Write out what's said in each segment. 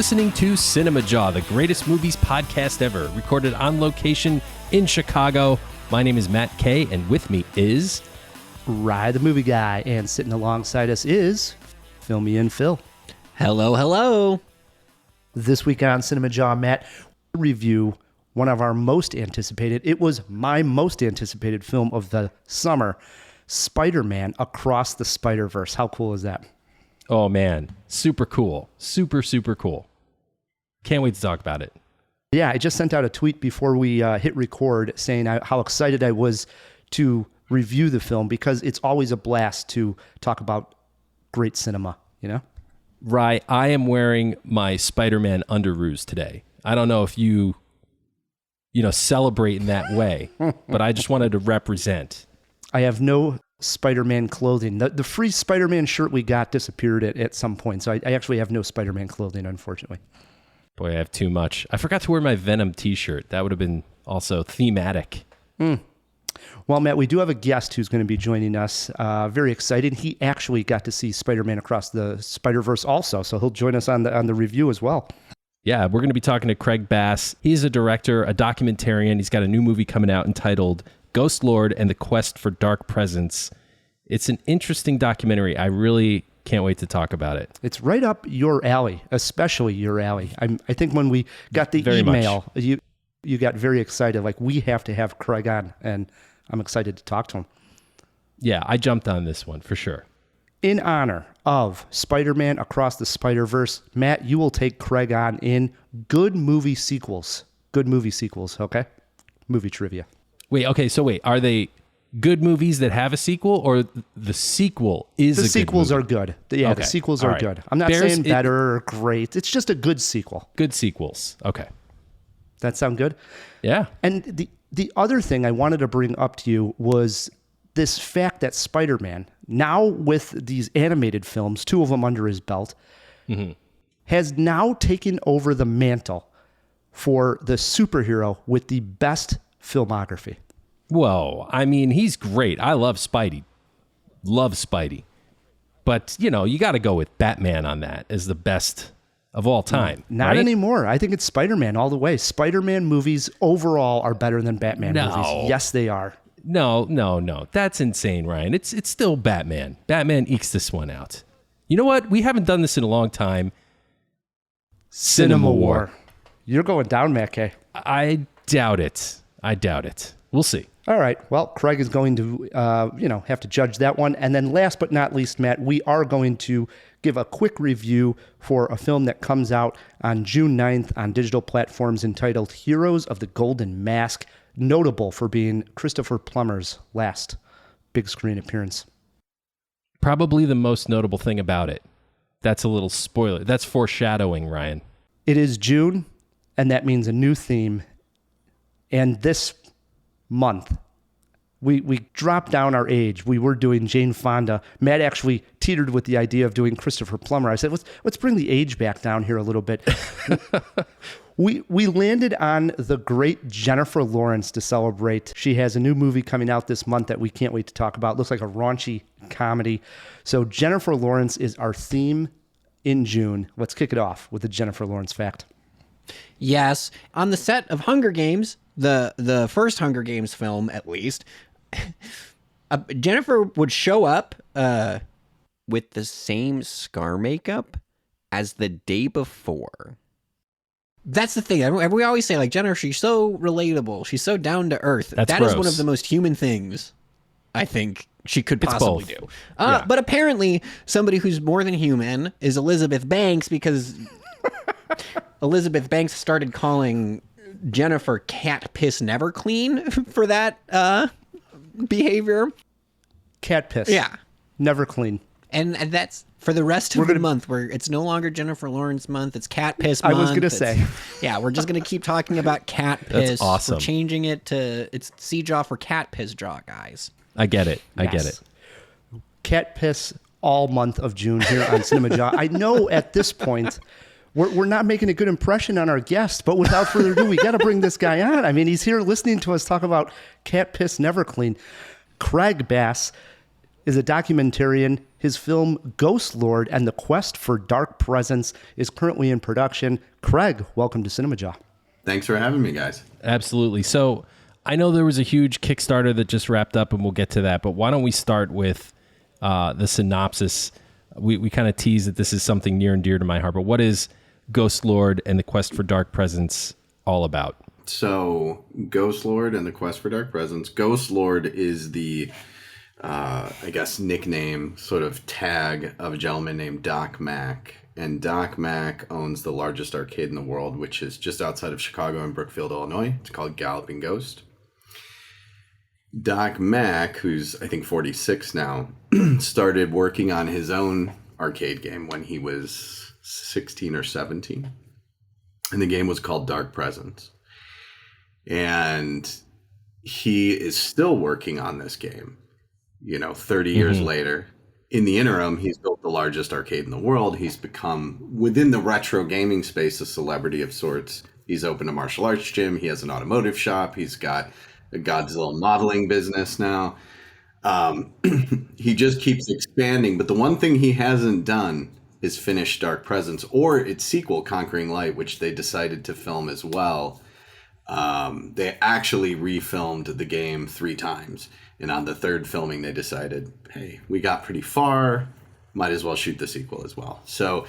listening to CinemaJaw, the greatest movies podcast ever, recorded on location in Chicago. My name is Matt Kay, and with me is... Rye the movie guy, and sitting alongside us is... Fill me in, Phil. Hello, hello. This week on CinemaJaw, Matt, review one of our most anticipated, it was my most anticipated film of the summer, Spider-Man Across the Spider-Verse. How cool is that? Oh, man. Super cool. Super cool. Can't wait to talk about it. Yeah, I just sent out a tweet before we hit record saying how excited I was to review the film because it's always a blast to talk about great cinema, you know? Right. I am wearing my Spider-Man underoos today. I don't know if you celebrate in that way, but I just wanted to represent. I have no Spider-Man clothing. The free Spider-Man shirt we got disappeared at some point, so I actually have no Spider-Man clothing, unfortunately. Boy, I have too much. I forgot to wear my Venom t-shirt. That would have been also thematic. Well, Matt, we do have a guest who's going to be joining us. Very excited. He actually got to see Spider-Man Across the Spider-Verse also, so he'll join us on the review as well. Yeah, we're going to be talking to Craig Bass. He's a director, a documentarian. He's got a new movie coming out entitled Ghostlord and the Quest for Dark Presence. It's an interesting documentary. I really can't wait to talk about it. It's right up your alley, especially your alley. I think when we got the very email, much. You got very excited, like we have to have Craig on, and I'm excited to talk to him. Yeah, I jumped on this one for sure. In honor of Spider-Man Across the Spider-Verse, Matt, you will take Craig on in good movie sequels. Good movie sequels, okay? Movie trivia. Wait, are they good movies that have a sequel, or the sequel is a good movie? The sequels are good. Yeah, okay. The sequels are good. I'm not saying better or great. It's just a good sequel. Good sequels. Okay. That sound good? Yeah. And the other thing I wanted to bring up to you was this fact that Spider-Man, now with these animated films, 2 of them under his belt, has now taken over the mantle for the superhero with the best filmography. Whoa. I mean, he's great. I love Spidey. Love Spidey. But, you got to go with Batman on that as the best of all time. Not anymore. I think it's Spider-Man all the way. Spider-Man movies overall are better than Batman movies. Yes, they are. No. That's insane, Ryan. It's still Batman. Batman ekes this one out. You know what? We haven't done this in a long time. CinemaWAR. You're going down, Matt K. I doubt it. We'll see. All right. Well, Craig is going to, have to judge that one. And then last but not least, Matt, we are going to give a quick review for a film that comes out on June 9th on digital platforms entitled Heroes of the Golden Mask, notable for being Christopher Plummer's last big screen appearance. Probably the most notable thing about it. That's a little spoiler. That's foreshadowing, Ryan. It is June, and that means a new theme. And this month, we dropped down our age. We were doing Jane Fonda. Matt actually teetered with the idea of doing Christopher Plummer. I said, let's bring the age back down here a little bit. We landed on the great Jennifer Lawrence to celebrate. She has a new movie coming out this month that we can't wait to talk about. It looks like a raunchy comedy. So Jennifer Lawrence is our theme in June. Let's kick it off with the Jennifer Lawrence fact. Yes. On the set of Hunger Games, the first Hunger Games film, at least, Jennifer would show up with the same scar makeup as the day before. That's the thing. We always say, like, Jennifer, she's so relatable. She's so down to earth. That is one of the most human things I think she could possibly do. Yeah. But apparently, somebody who's more than human is Elizabeth Banks, because Elizabeth Banks started calling Jennifer cat piss never clean for that behavior. Cat piss. Yeah. Never clean. And that's for the rest of the month, where it's no longer Jennifer Lawrence month, it's cat piss month. I was going to say. Yeah, we're just going to keep talking about cat piss. That's awesome. We're changing it to, it's CinemaJaw for cat piss jaw, guys. I get it. I get it. Cat piss all month of June here on CinemaJaw. I know at this point we're not making a good impression on our guest, but without further ado, we got to bring this guy on. I mean, he's here listening to us talk about cat piss never clean. Craig Bass, is a documentarian. His film Ghostlord and the Quest for Dark Presence is currently in production. Craig, welcome to CinemaJaw. Thanks for having me, guys. Absolutely. So I know there was a huge Kickstarter that just wrapped up, and we'll get to that. But why don't we start with the synopsis? We kind of tease that this is something near and dear to my heart. But what is Ghostlord and the Quest for Dark Presence all about? So, Ghostlord and the Quest for Dark Presence. Ghostlord is the, I guess, nickname, sort of tag of a gentleman named Doc Mack. And Doc Mack owns the largest arcade in the world, which is just outside of Chicago in Brookfield, Illinois. It's called Galloping Ghost. Doc Mack, who's I think 46 now, started working on his own arcade game when he was 16 or 17. And the game was called Dark Presence. And he is still working on this game, 30 years later. In the interim, he's built the largest arcade in the world. He's become, within the retro gaming space, a celebrity of sorts. He's opened a martial arts gym. He has an automotive shop. He's got a Godzilla modeling business now. He just keeps expanding. But the one thing he hasn't done is finish Dark Presence or its sequel, Conquering Light, which they decided to film as well. They actually refilmed the game 3 times. And on the 3rd filming, they decided, hey, we got pretty far. Might as well shoot the sequel as well. So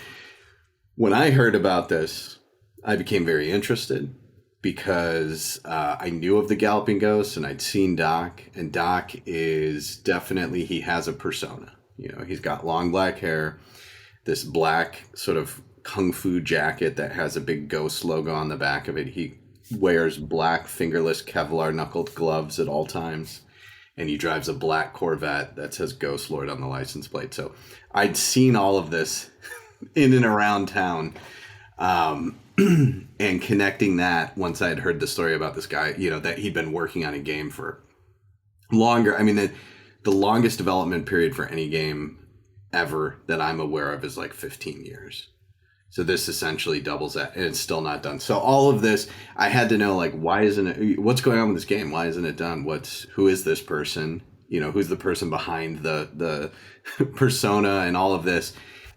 when I heard about this, I became very interested because I knew of the Galloping Ghost and I'd seen Doc. And Doc is definitely, he has a persona. He's got long black hair, this black sort of kung fu jacket that has a big ghost logo on the back of it. He wears black fingerless Kevlar knuckled gloves at all times. And he drives a black Corvette that says Ghostlord on the license plate. So I'd seen all of this in and around town. And connecting that once I had heard the story about this guy, that he'd been working on a game for longer. I mean, the longest development period for any game ever that I'm aware of is like 15 years. So this essentially doubles that, and it's still not done. So all of this, I had to know, why isn't it, what's going on with this game? Why isn't it done? Who is this person? Who's the person behind the persona and all of this?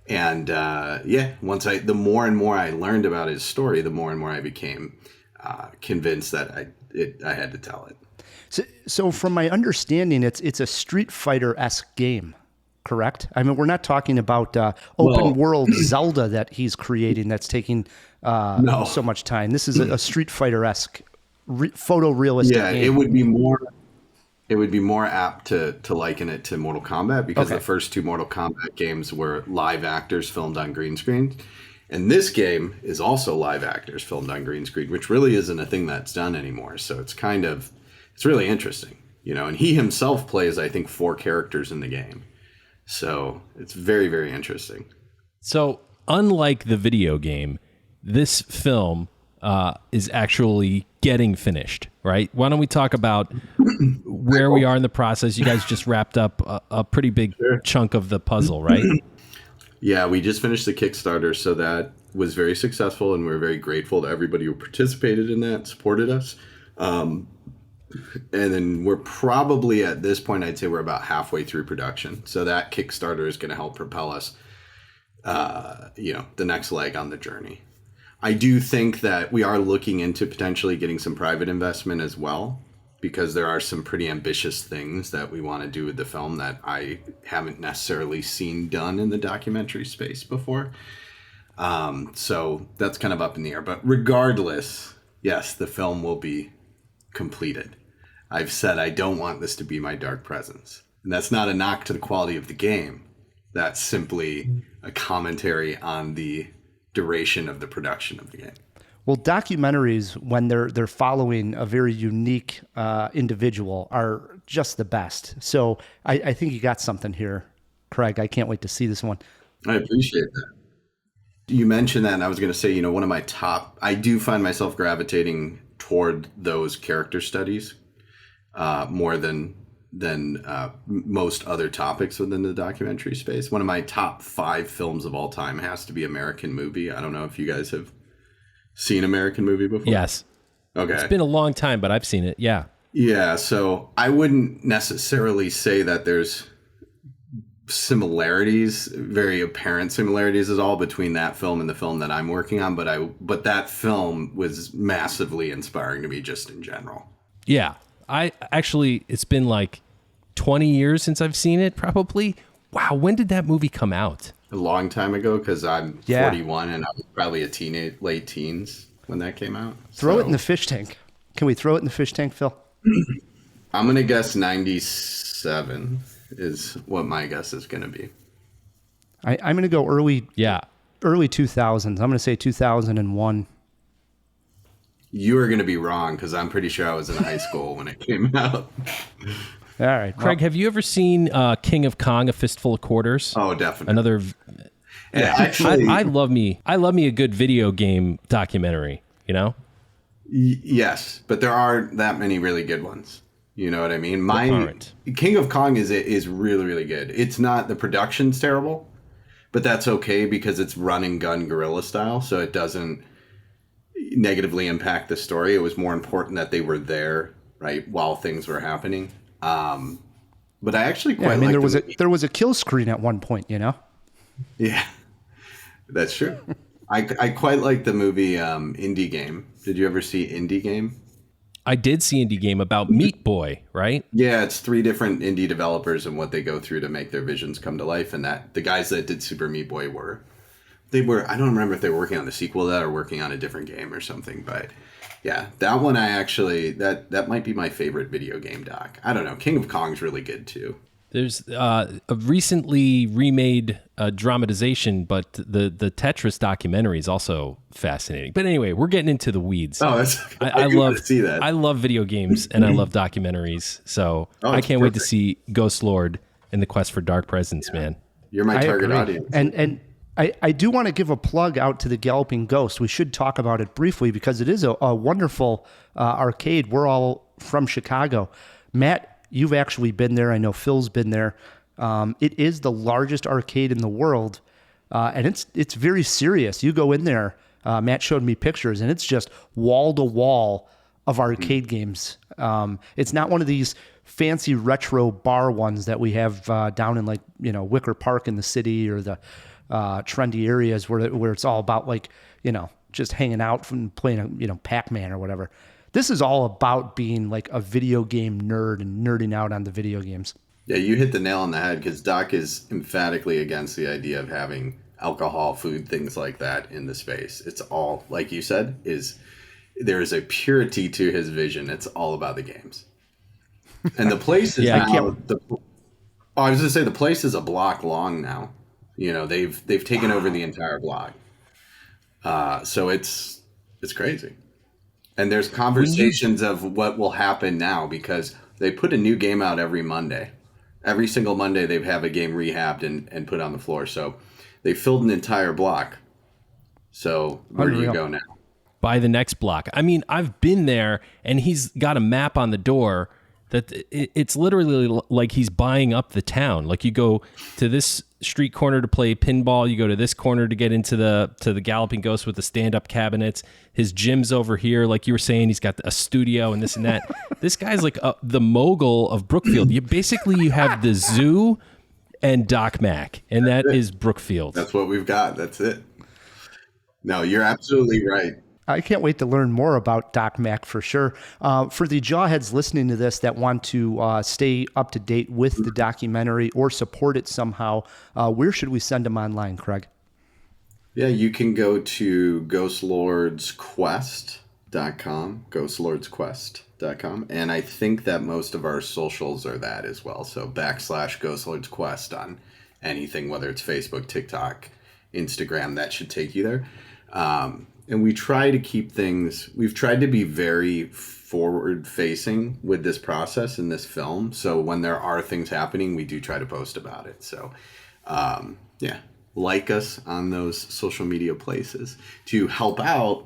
And the more and more I learned about his story, the more and more I became convinced that I had to tell it. So from my understanding, it's a Street Fighter-esque game. Correct? I mean, we're not talking about open world Zelda that he's creating that's taking so much time. This is a Street Fighter-esque photorealistic game. It would be more apt to liken it to Mortal Kombat because the first 2 Mortal Kombat games were live actors filmed on green screen. And this game is also live actors filmed on green screen, which really isn't a thing that's done anymore. So it's really interesting, and he himself plays, I think, 4 characters in the game. So it's very, very interesting. So unlike the video game, this film is actually getting finished, right? Why don't we talk about where we are in the process? You guys just wrapped up a pretty big chunk of the puzzle, right? Yeah, we just finished the Kickstarter, so that was very successful, and we're very grateful to everybody who participated in that, supported us. And then we're probably at this point, I'd say we're about halfway through production. So that Kickstarter is going to help propel us, the next leg on the journey. I do think that we are looking into potentially getting some private investment as well, because there are some pretty ambitious things that we want to do with the film that I haven't necessarily seen done in the documentary space before. So that's kind of up in the air. But regardless, yes, the film will be completed. I've said I don't want this to be my Dark Presence. And that's not a knock to the quality of the game. That's simply a commentary on the duration of the production of the game. Well, documentaries, when they're following a very unique individual, are just the best. So I think you got something here, Craig. I can't wait to see this one. I appreciate that. You mentioned that, and I was going to say, one of my top, I do find myself gravitating toward those character studies more than most other topics within the documentary space. One of my top 5 films of all time has to be American Movie. I don't know if you guys have seen American Movie before. Yes. Okay. It's been a long time, but I've seen it. Yeah. Yeah. So I wouldn't necessarily say that there's similarities, very apparent similarities is all between that film and the film that I'm working on, but that film was massively inspiring to me just in general. Yeah. It's been like 20 years since I've seen it, probably. Wow, when did that movie come out? A long time ago, because I'm 41 and I was probably late teens when that came out. Throw it in the fish tank. Can we throw it in the fish tank, Phil? I'm going to guess 97 is what my guess is going to be. I'm going to go early 2000s. I'm going to say 2001. You are going to be wrong because I'm pretty sure I was in high school when it came out. All right. Craig, have you ever seen King of Kong, A Fistful of Quarters? Oh, definitely. Another... Yeah, actually, I love me a good video game documentary, you know? Yes, but there aren't that many really good ones. You know what I mean? King of Kong is really, really good. It's not, the production's terrible, but that's okay because it's run and gun guerrilla style, so it doesn't negatively impact the story. It was more important that they were there, right, while things were happening. But I actually quite like there was a kill screen at one point, you know? Yeah, that's true. I quite like the movie Indie Game. Did you ever see Indie Game? I did see Indie Game about Meat Boy, right? Yeah, it's 3 different indie developers and what they go through to make their visions come to life. And that the guys that did Super Meat Boy were, I don't remember if they were working on the sequel to that or working on a different game or something. But yeah, that one that might be my favorite video game doc. I don't know. King of Kong's really good too. There's a recently remade dramatization, but the Tetris documentary is also fascinating. But anyway, we're getting into the weeds. Oh, I love to see that. I love video games and I love documentaries. So I can't wait to see Ghostlord and the Quest for Dark Presence, man. You're my target audience. And I do want to give a plug out to the Galloping Ghost. We should talk about it briefly because it is a wonderful arcade. We're all from Chicago. Matt, you've actually been there. I know Phil's been there. It is the largest arcade in the world, and it's very serious. You go in there, Matt showed me pictures, and it's just wall to wall of arcade games. It's not one of these fancy retro bar ones that we have down in Wicker Park in the city or the trendy areas where it's all about just hanging out from playing Pac-Man or whatever. This is all about being like a video game nerd and nerding out on the video games. Yeah, you hit the nail on the head because Doc is emphatically against the idea of having alcohol, food, things like that in the space. It's all, like you said, there is a purity to his vision. It's all about the games. And the place is I was going to say the place is a block long now. You know, they've taken over the entire block. So it's crazy. And there's conversations of what will happen now because they put a new game out every Monday. Every single Monday they have a game rehabbed and put on the floor. So they filled an entire block. So where do you go now? By the next block. I mean, I've been there and he's got a map on the door that it's literally like he's buying up the town. Like you go to this street corner to play pinball, you go to this corner to get into the Galloping Ghost with the stand-up cabinets. His gym's over here, like you were saying, he's got a studio and this and that. This guy's like the mogul of Brookfield. You have the zoo and Doc Mack, and that is Brookfield. That's what we've got. That's it. No, you're absolutely right. I can't wait to learn more about Doc Mack for sure. For the jawheads listening to this that want to stay up to date with the documentary or support it somehow, where should we send them online, Craig? Yeah, you can go to ghostlordsquest.com, ghostlordsquest.com, and I think that most of our socials are that as well. So /ghostlordsquest on anything, whether it's Facebook, TikTok, Instagram, that should take you there. And we try to keep things, we've tried to be very forward facing with this process in this film. So when there are things happening, we do try to post about it. So, like us on those social media places to help out.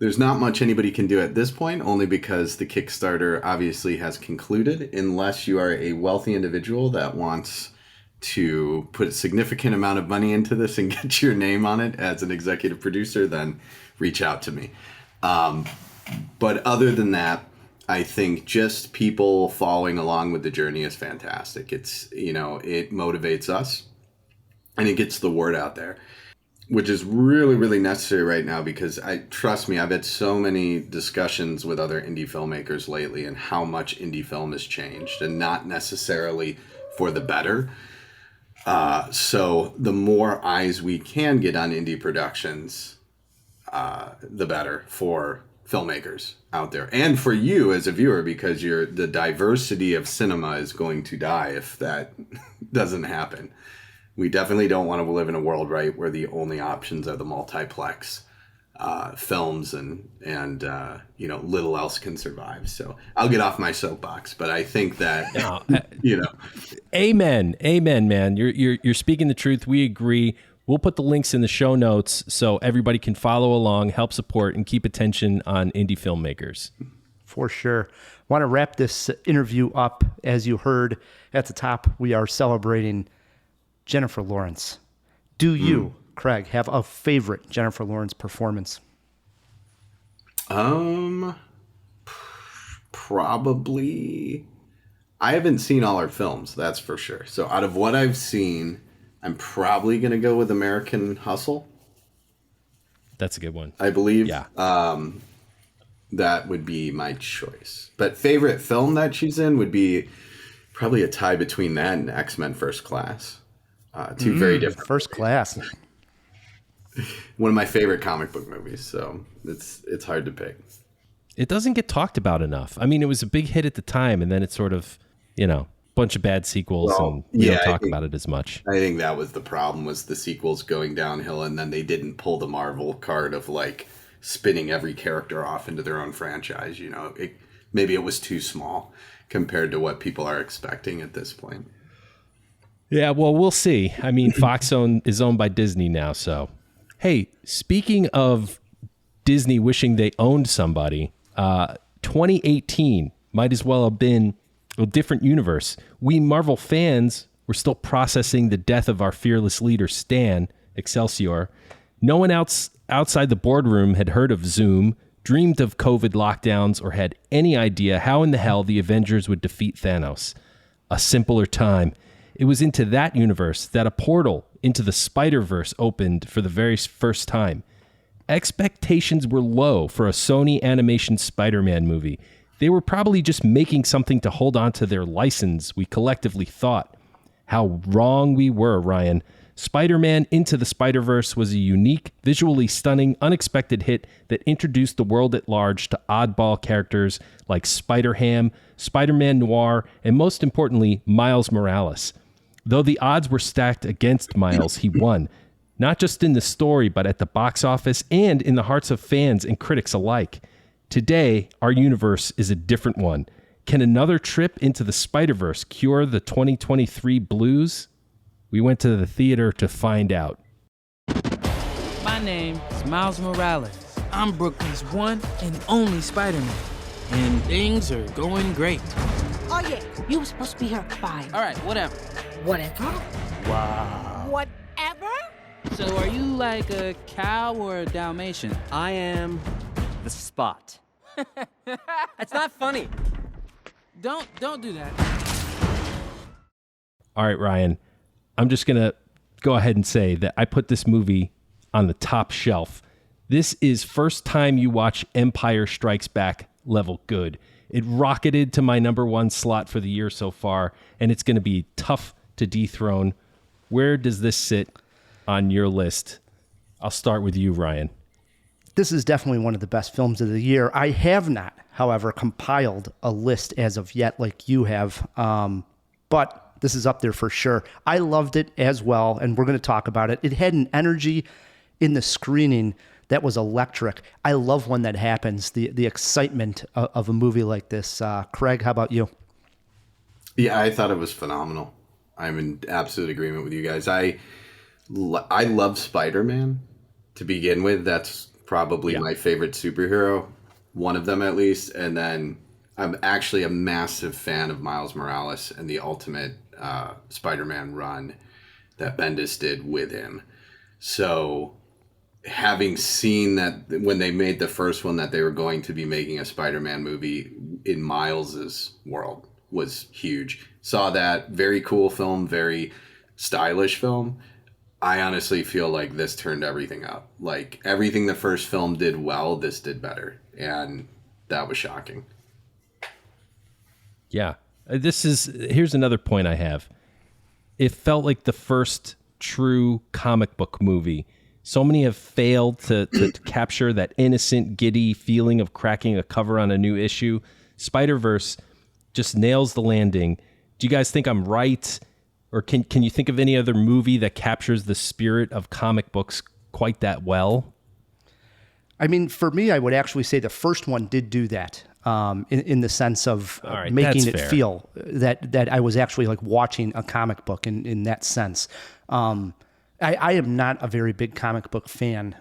There's not much anybody can do at this point, only because the Kickstarter obviously has concluded, unless you are a wealthy individual that wants to put a significant amount of money into this and get your name on it as an executive producer, then reach out to me. But other than that, I think just people following along with the journey is fantastic. It's, it motivates us and it gets the word out there, which is really, really necessary right now because trust me, I've had so many discussions with other indie filmmakers lately and how much indie film has changed and not necessarily for the better. So the more eyes we can get on indie productions, the better for filmmakers out there and for you as a viewer, because the diversity of cinema is going to die if that doesn't happen. We definitely don't want to live in a world, right, where the only options are the multiplex films and little else can survive. So I'll get off my soapbox, but I think that Amen, man. You're speaking the truth. We agree. We'll put the links in the show notes so everybody can follow along, help support, and keep attention on indie filmmakers. For sure. Want to wrap this interview up. As you heard at the top, we are celebrating Jennifer Lawrence. Do you, Craig, have a favorite Jennifer Lawrence performance? Probably. I haven't seen all her films, that's for sure. So out of what I've seen, I'm probably going to go with American Hustle. That's a good one. I believe. Yeah. That would be my choice. But favorite film that she's in would be probably a tie between that and X-Men First Class. Two very different. First Class. One of my favorite comic book movies, so it's hard to pick. It doesn't get talked about enough. I mean, it was a big hit at the time, and then it's sort of, bunch of bad sequels, and we don't talk about it as much. I think that was the problem, was the sequels going downhill, and then they didn't pull the Marvel card of like spinning every character off into their own franchise. Maybe it was too small compared to what people are expecting at this point. Yeah, well, we'll see. I mean, Fox is owned by Disney now, so. Hey, speaking of Disney wishing they owned somebody, 2018 might as well have been a different universe. We Marvel fans were still processing the death of our fearless leader, Stan, Excelsior. No one outside the boardroom had heard of Zoom, dreamed of COVID lockdowns, or had any idea how in the hell the Avengers would defeat Thanos. A simpler time. It was into that universe that a portal into the Spider-Verse opened for the very first time. Expectations were low for a Sony Animation Spider-Man movie. They were probably just making something to hold on to their license, we collectively thought. How wrong we were, Ryan. Spider-Man Into the Spider-Verse was a unique, visually stunning, unexpected hit that introduced the world at large to oddball characters like Spider-Ham, Spider-Man Noir, and most importantly, Miles Morales. Though the odds were stacked against Miles, he won. Not just in the story, but at the box office and in the hearts of fans and critics alike. Today, our universe is a different one. Can another trip into the Spider-Verse cure the 2023 blues? We went to the theater to find out. My name is Miles Morales. I'm Brooklyn's one and only Spider-Man. And things are going great. Oh yeah, you were supposed to be here at 5. All right, whatever. Whatever? Wow. Whatever? So are you like a cow or a Dalmatian? I am the Spot. It's not funny. Don't do that. All right, Ryan. I'm just going to go ahead and say that I put this movie on the top shelf. This is first time you watch Empire Strikes Back level good. It rocketed to my number one slot for the year so far, and it's going to be tough to dethrone. Where does this sit on your list? I'll start with you, Ryan. This is definitely one of the best films of the year. I have not, however, compiled a list as of yet like you have, but this is up there for sure. I loved it as well, and we're going to talk about it. It had an energy in the screening that was electric. I love when that happens, the excitement of a movie like this. Craig, how about you? Yeah, I thought it was phenomenal. I'm in absolute agreement with you guys. I love Spider-Man to begin with. That's probably my favorite superhero, one of them at least. And then I'm actually a massive fan of Miles Morales and the Ultimate Spider-Man run that Bendis did with him. So having seen that when they made the first one that they were going to be making a Spider-Man movie in Miles's world was huge. Saw that, very cool film, very stylish film. I honestly feel like this turned everything up. Like everything the first film did well, this did better. And that was shocking. Yeah. Here's another point I have. It felt like the first true comic book movie. So many have failed to capture that innocent, giddy feeling of cracking a cover on a new issue. Spider-Verse just nails the landing. Do you guys think I'm right? Or can you think of any other movie that captures the spirit of comic books quite that well? I mean, for me, I would actually say the first one did do that. In the sense of making it feel that I was actually like watching a comic book in that sense. I am not a very big comic book fan.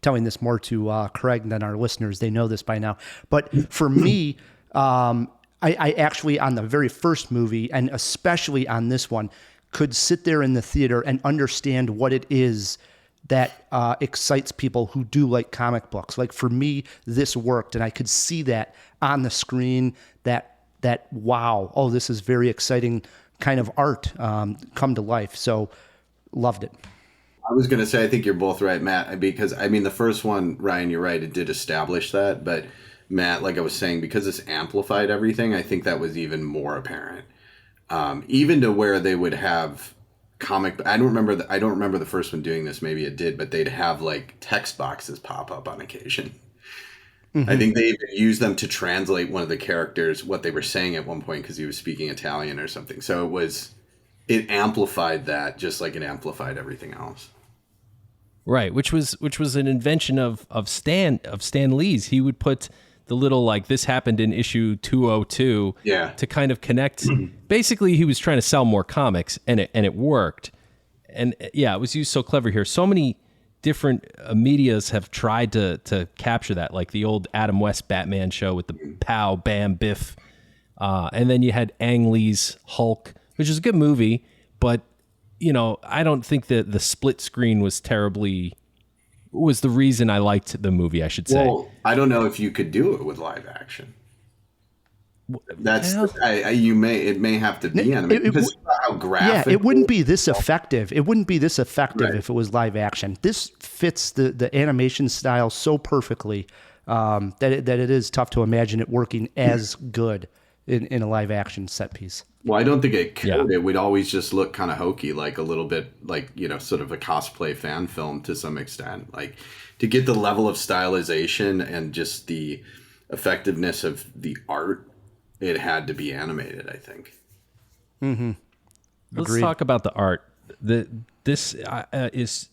Telling this more to Craig than our listeners. They know this by now. But for me, I actually, on the very first movie, and especially on this one, could sit there in the theater and understand what it is that excites people who do like comic books. Like for me, this worked, and I could see that on the screen, that wow, oh, this is very exciting kind of art come to life. So loved it. I was going to say, I think you're both right, Matt, because I mean, the first one, Ryan, you're right, it did establish that, but Matt, like I was saying, because this amplified everything, I think that was even more apparent. Even to where they would have I don't remember the first one doing this. Maybe it did, but they'd have like text boxes pop up on occasion. Mm-hmm. I think they even used them to translate one of the characters, what they were saying at one point, because he was speaking Italian or something. So it amplified that just like it amplified everything else. Right, which was an invention of Stan Lee's. He would put the little like this happened in issue 202 to kind of connect. Basically, he was trying to sell more comics, and it worked. And yeah, it was used so clever here. So many different medias have tried to capture that, like the old Adam West Batman show with the pow, bam, biff. And then you had Ang Lee's Hulk, which is a good movie, but you know, I don't think that the split screen was the reason I liked the movie, I should say. Well, I don't know if you could do it with live action. That's it may have to be animated because how graphic. Yeah, it wouldn't be this effective. It wouldn't be this effective if it was live action. This fits the animation style so perfectly that it is tough to imagine it working as good in a live action set piece. Well, I don't think it could. Yeah. It would always just look kind of hokey, like a little bit like, you know, sort of a cosplay fan film to some extent. Like to get the level of stylization and just the effectiveness of the art, it had to be animated, I think. Mm-hmm. Let's talk about the art. This is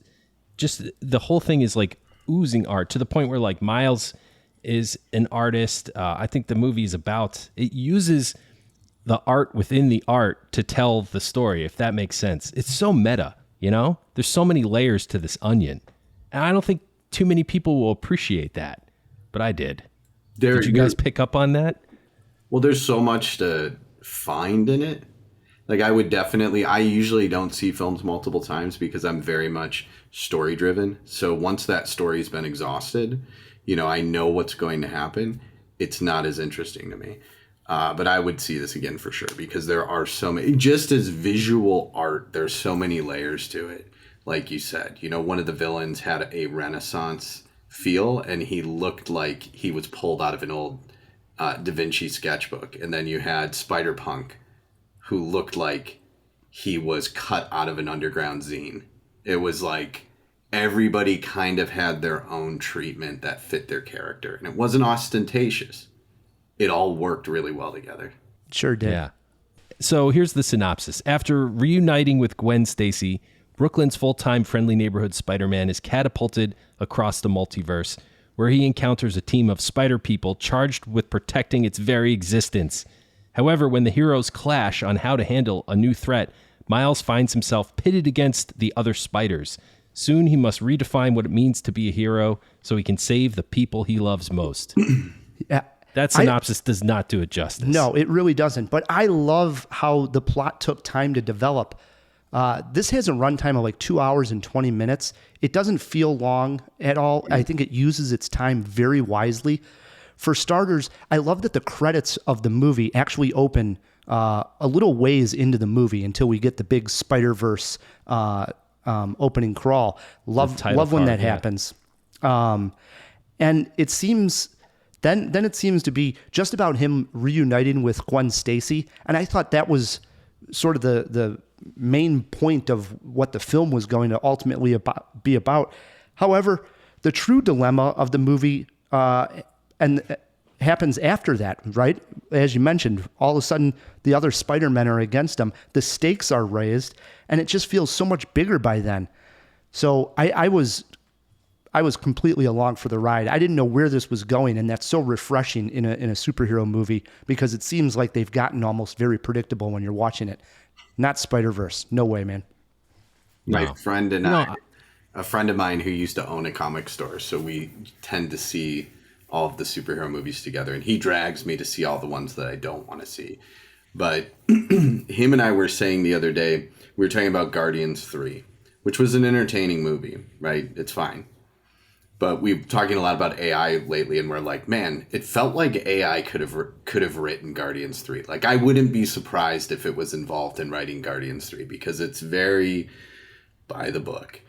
just, the whole thing is like oozing art to the point where like Miles is an artist. I think the movie is it uses the art within the art to tell the story, if that makes sense. It's so meta, you know? There's so many layers to this onion. And I don't think too many people will appreciate that, but I did. Did you guys pick up on that? Well, there's so much to find in it. Like I usually don't see films multiple times because I'm very much story driven. So once that story's been exhausted, you know, I know what's going to happen. It's not as interesting to me. But I would see this again for sure because there are so many, just as visual art, there's so many layers to it. Like you said, you know, one of the villains had a Renaissance feel and he looked like he was pulled out of an old Da Vinci sketchbook. And then you had Spider-Punk, who looked like he was cut out of an underground zine. It was like everybody kind of had their own treatment that fit their character. And it wasn't ostentatious. It all worked really well together. Sure did. Yeah. So here's the synopsis. After reuniting with Gwen Stacy, Brooklyn's full-time friendly neighborhood Spider-Man is catapulted across the multiverse, where he encounters a team of spider people charged with protecting its very existence. However, when the heroes clash on how to handle a new threat, Miles finds himself pitted against the other spiders. Soon he must redefine what it means to be a hero so he can save the people he loves most. Yeah. That synopsis does not do it justice. No, it really doesn't. But I love how the plot took time to develop. This has a runtime of like 2 hours and 20 minutes. It doesn't feel long at all. I think it uses its time very wisely. For starters, I love that the credits of the movie actually open a little ways into the movie until we get the big Spider-Verse opening crawl. Love when that happens. And it seems then it seems to be just about him reuniting with Gwen Stacy, and I thought that was sort of the main point of what the film was going to ultimately be about. However, the true dilemma of the movie happens after that, right? As you mentioned, all of a sudden the other Spider-Men are against him. The stakes are raised, and it just feels so much bigger by then. So I was completely along for the ride. I didn't know where this was going, and that's so refreshing in a superhero movie because it seems like they've gotten almost very predictable when you're watching it. Not Spider-Verse. No way, man. My friend and a friend of mine who used to own a comic store, so we tend to see all of the superhero movies together, and he drags me to see all the ones that I don't want to see. But him and I were saying the other day, we were talking about Guardians 3, which was an entertaining movie, right? It's fine. But we've been talking a lot about AI lately, and we're like, man, it felt like AI could have written Guardians 3. Like, I wouldn't be surprised if it was involved in writing Guardians 3 because it's very by the book.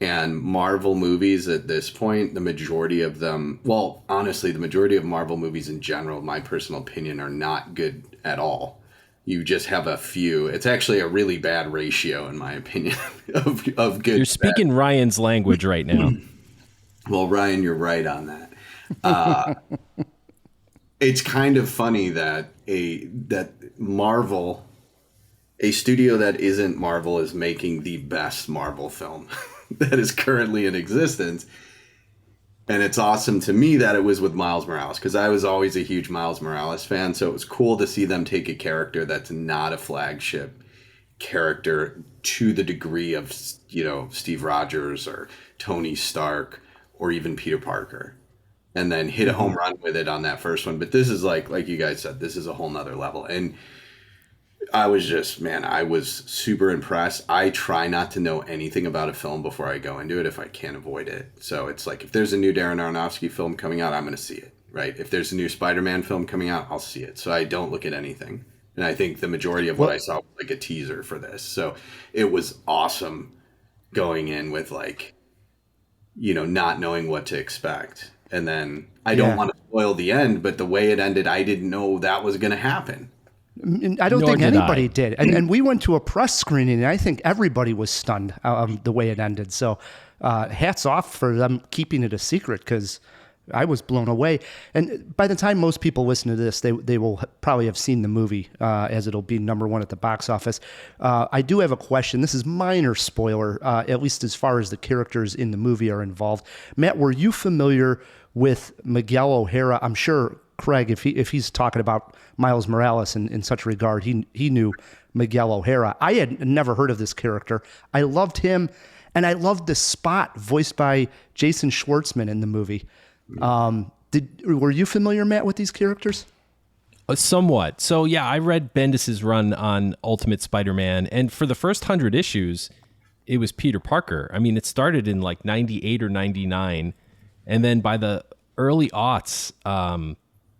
And Marvel movies at this point, the majority of them, well, honestly, the majority of Marvel movies in general, my personal opinion, are not good at all. You just have a few. It's actually a really bad ratio, in my opinion, of good. You're speaking Ryan's language right now. Well, Ryan, you're right on that. It's kind of funny that Marvel, a studio that isn't Marvel, is making the best Marvel film that is currently in existence. And it's awesome to me that it was with Miles Morales, because I was always a huge Miles Morales fan. So it was cool to see them take a character that's not a flagship character to the degree of, Steve Rogers or Tony Stark or even Peter Parker, and then hit a home run with it on that first one. But this is like you guys said, this is a whole nother level. And I was super impressed. I try not to know anything about a film before I go into it if I can't avoid it. So it's like, if there's a new Darren Aronofsky film coming out, I'm going to see it, right? If there's a new Spider-Man film coming out, I'll see it. So I don't look at anything. And I think the majority of what I saw was like a teaser for this. So it was awesome going in with not knowing what to expect. And then I don't want to spoil the end, but the way it ended, I didn't know that was going to happen. I don't think anybody did. And we went to a press screening, and I think everybody was stunned the way it ended. So hats off for them keeping it a secret, because I was blown away. And by the time most people listen to this, they will probably have seen the movie, as it'll be #1 at the box office. I do have a question. This is minor spoiler, at least as far as the characters in the movie are involved. Matt, were you familiar with Miguel O'Hara? I'm sure Craig, if he's talking about Miles Morales in such regard, he knew Miguel O'Hara. I had never heard of this character. I loved him, and I loved the Spot voiced by Jason Schwartzman in the movie. Were you familiar, Matt, with these characters? Somewhat. So yeah, I read Bendis's run on Ultimate Spider-Man, and for the first 100 issues, it was Peter Parker. I mean, it started in like 98 or 99, and then by the early aughts,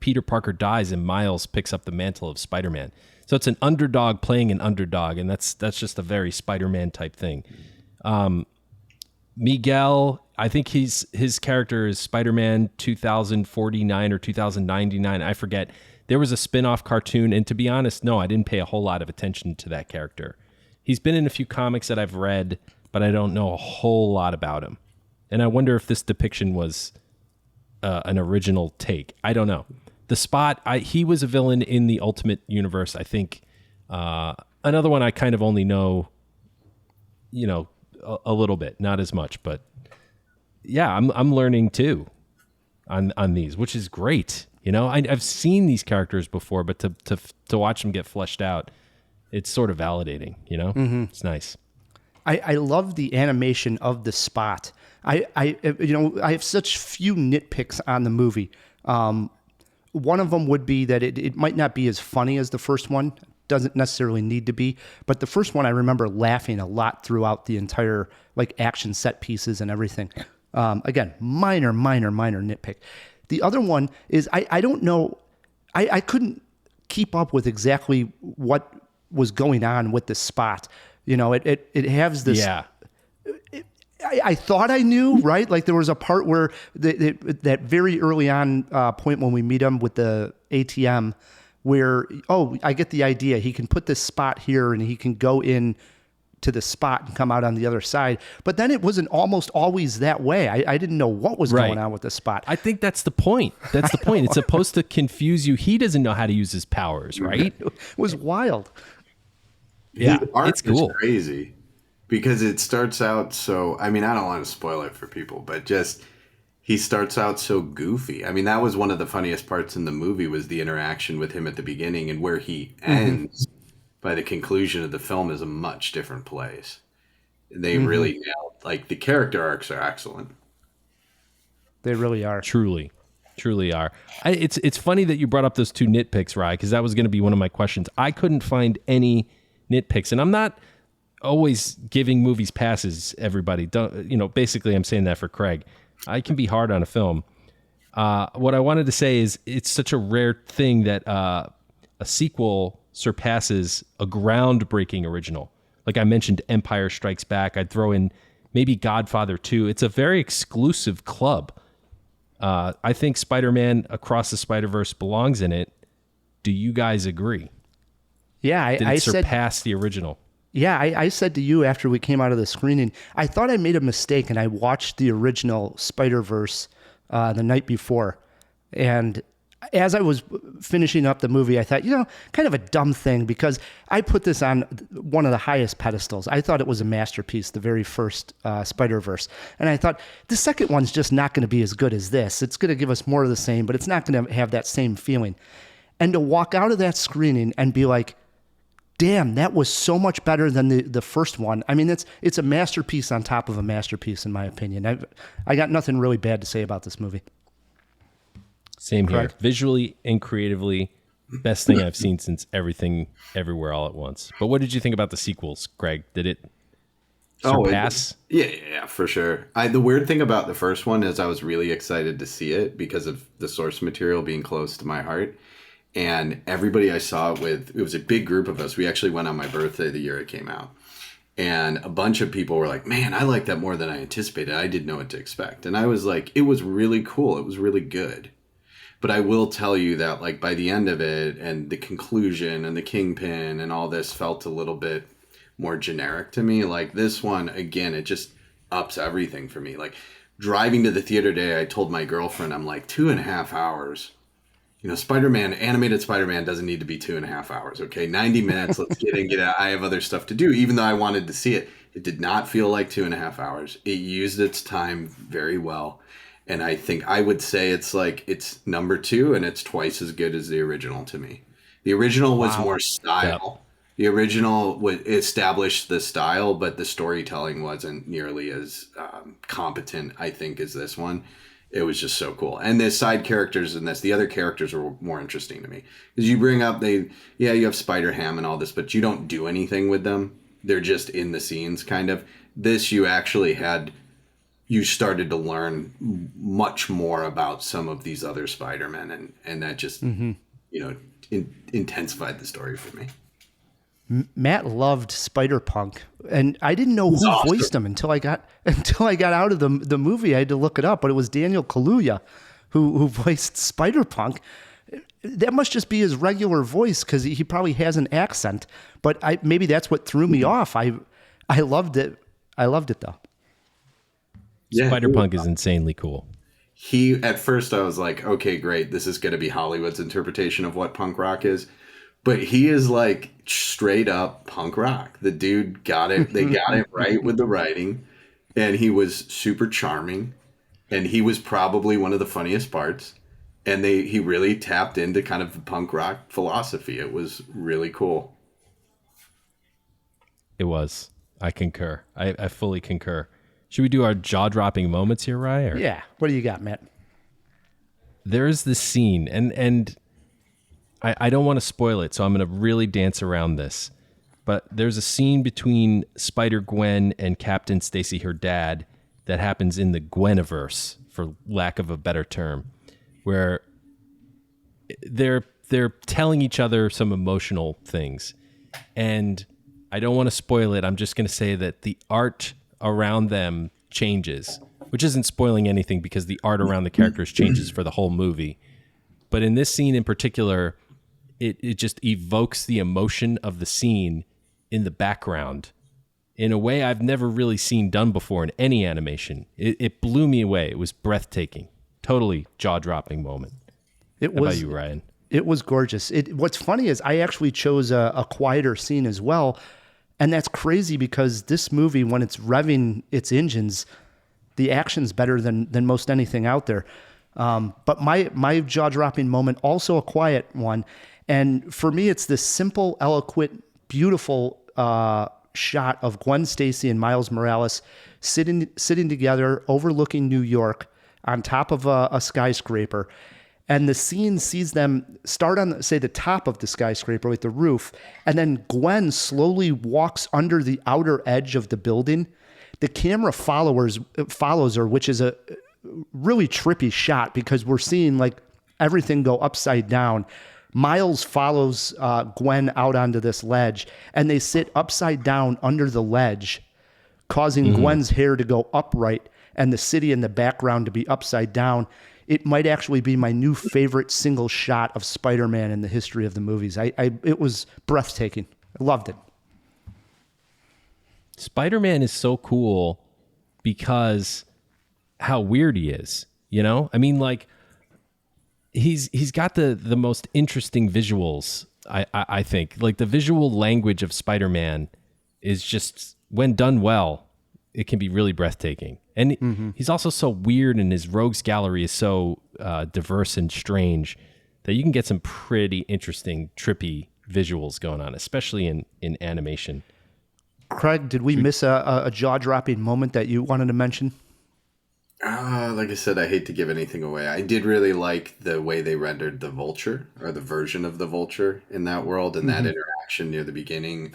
Peter Parker dies and Miles picks up the mantle of Spider-Man. So it's an underdog playing an underdog, and that's just a very Spider-Man type thing. Miguel, I think his character is Spider-Man 2049 or 2099. I forget. There was a spin-off cartoon, and to be honest, no, I didn't pay a whole lot of attention to that character. He's been in a few comics that I've read, but I don't know a whole lot about him. And I wonder if this depiction was an original take. I don't know. The Spot, he was a villain in the Ultimate Universe, I think. Another one I kind of only know, a little bit, not as much, but yeah, I'm learning too on these, which is great. I've seen these characters before, but to watch them get fleshed out, it's sort of validating. It's nice. I love the animation of the Spot. I have such few nitpicks on the movie. One of them would be that it might not be as funny as the first one. Doesn't necessarily need to be, but the first one I remember laughing a lot throughout the entire action set pieces and everything. Again, minor nitpick. The other one is I don't know. I couldn't keep up with exactly what was going on with the Spot. It has this. Yeah. I thought I knew, right? Like there was a part where that very early on point when we meet him with the ATM where, I get the idea. He can put this Spot here and he can go in to the Spot and come out on the other side. But then it wasn't almost always that way. I didn't know what was going on with the Spot. I think that's the point. That's the point. It's supposed to confuse you. He doesn't know how to use his powers, right? It was wild. Yeah, The art it's cool. is crazy because it starts out so. I mean, I don't want to spoil it for people, but just he starts out so goofy. I mean, that was one of the funniest parts in the movie was the interaction with him at the beginning, and where he ends by the conclusion of the film is a much different place. They really nailed. Like the character arcs are excellent. They really are. Truly are. It's funny that you brought up those two nitpicks, Rye, because that was going to be one of my questions. I couldn't find any nitpicks, and I'm not always giving movies passes. Everybody, don't basically I'm saying that for Craig. I can be hard on a film. What I wanted to say is it's such a rare thing that a sequel surpasses a groundbreaking original. Like I mentioned, Empire Strikes Back. I'd throw in maybe Godfather 2. It's a very exclusive club. I think Spider-Man Across the Spider-Verse belongs in it. Do you guys agree? Yeah, Did it surpass the original? Yeah, I said to you after we came out of the screening, I thought I made a mistake and I watched the original Spider-Verse the night before. And as I was finishing up the movie, I thought, kind of a dumb thing because I put this on one of the highest pedestals. I thought it was a masterpiece, the very first Spider-Verse. And I thought, the second one's just not going to be as good as this. It's going to give us more of the same, but it's not going to have that same feeling. And to walk out of that screening and be like, damn, that was so much better than the first one. I mean, it's a masterpiece on top of a masterpiece, in my opinion. I got nothing really bad to say about this movie. Same here. Correct. Visually and creatively, best thing I've seen since Everything Everywhere All at Once. But what did you think about the sequels, Greg? Did it surpass? Yeah, for sure. The weird thing about the first one is I was really excited to see it because of the source material being close to my heart. And everybody I saw it with, it was a big group of us. We actually went on my birthday the year it came out. And a bunch of people were like, man, I like that more than I anticipated. I didn't know what to expect. And I was like, it was really cool. It was really good. But I will tell you that like by the end of it and the conclusion and the Kingpin and all this felt a little bit more generic to me. Like this one, again, it just ups everything for me. Like driving to the theater today, I told my girlfriend, I'm like 2.5 hours. Spider-Man, animated Spider-Man doesn't need to be 2.5 hours, okay? 90 minutes, let's get in, get out. I have other stuff to do, even though I wanted to see it. It did not feel like 2.5 hours. It used its time very well. And I think I would say it's number 2, and it's twice as good as the original to me. The original was more style. Yep. The original established the style, but the storytelling wasn't nearly as competent, I think, as this one. It was just so cool. And the side characters in this, the other characters were more interesting to me. Because you bring up, you have Spider-Ham and all this, but you don't do anything with them. They're just in the scenes, kind of. This, you actually you started to learn much more about some of these other Spider-Men. And that just, intensified the story for me. Matt loved Spider-Punk, and I didn't know who voiced him until I got out of the movie. I had to look it up, but it was Daniel Kaluuya who voiced Spider-Punk. That must just be his regular voice because he probably has an accent. But maybe that's what threw me off. I loved it. I loved it though. Yeah, Spider-Punk is insanely cool. At first I was like, okay, great. This is going to be Hollywood's interpretation of what punk rock is. But he is like straight up punk rock. The dude got it. They got it right with the writing. And he was super charming. And he was probably one of the funniest parts. And he really tapped into kind of the punk rock philosophy. It was really cool. It was. I concur. I fully concur. Should we do our jaw-dropping moments here, Ryan? Yeah. What do you got, Matt? There is this scene, and I don't want to spoil it, so I'm going to really dance around this. But there's a scene between Spider-Gwen and Captain Stacy, her dad, that happens in the Gweniverse, for lack of a better term, where they're telling each other some emotional things. And I don't want to spoil it. I'm just going to say that the art around them changes, which isn't spoiling anything because the art around the characters changes for the whole movie. But in this scene in particular, it just evokes the emotion of the scene in the background in a way I've never really seen done before in any animation. It blew me away. It was breathtaking. Totally jaw-dropping moment. How about you, Ryan? It was gorgeous. What's funny is I actually chose a quieter scene as well. And that's crazy because this movie, when it's revving its engines, the action's better than most anything out there. But my jaw-dropping moment, also a quiet one. And for me, it's this simple, eloquent, beautiful shot of Gwen Stacy and Miles Morales sitting together, overlooking New York on top of a skyscraper. And the scene sees them start on, say, the top of the skyscraper with the roof, and then Gwen slowly walks under the outer edge of the building. The camera follows her, which is a really trippy shot because we're seeing like everything go upside down. Miles follows Gwen out onto this ledge, and they sit upside down under the ledge, causing Gwen's hair to go upright and the city in the background to be upside down. It might actually be my new favorite single shot of Spider-Man in the history of the movies. It was breathtaking. I loved it. Spider-Man is so cool because how weird he is, you know? I mean, like, he's got the most interesting visuals, I think. Like, the visual language of Spider-Man is just, when done well, it can be really breathtaking. And he's also so weird, and his rogues gallery is so diverse and strange that you can get some pretty interesting, trippy visuals going on, especially in animation. Craig, did we miss a jaw-dropping moment that you wanted to mention? Like I said, I hate to give anything away. I did really like the way they rendered the Vulture, or the version of the Vulture in that world, and that interaction near the beginning.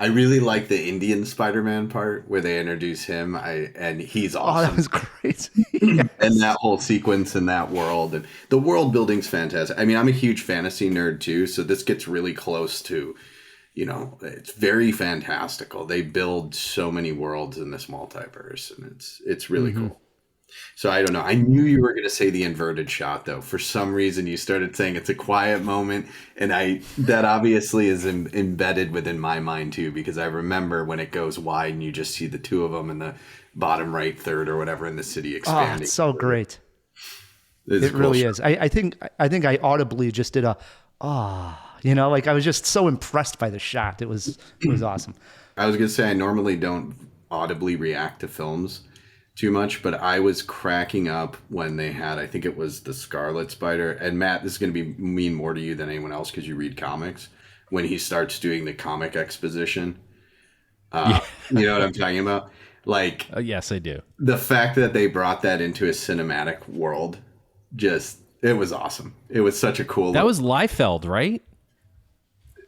I really like the Indian Spider-Man part where they introduce him. And he's awesome. Oh, that was crazy. Yes. And that whole sequence in that world, and the world building's fantastic. I mean, I'm a huge fantasy nerd too, so this gets really close to, you know, it's very fantastical. They build so many worlds in this multiverse, and it's really cool. So I don't know. I knew you were going to say the inverted shot, though. For some reason, you started saying it's a quiet moment, and that obviously is embedded within my mind too, because I remember when it goes wide and you just see the two of them in the bottom right third or whatever in the city expanding. Oh, it's so great. It cool really is. I think I audibly just did you know, like I was just so impressed by the shot. It was awesome. I was going to say I normally don't audibly react to films too much, but I was cracking up when they had, I think it was the Scarlet Spider, and Matt, this is going to mean more to you than anyone else because you read comics, when he starts doing the comic exposition. You know what I'm talking about? Like, yes, I do. The fact that they brought that into a cinematic world, it was awesome. It was such a cool. That was Liefeld, right?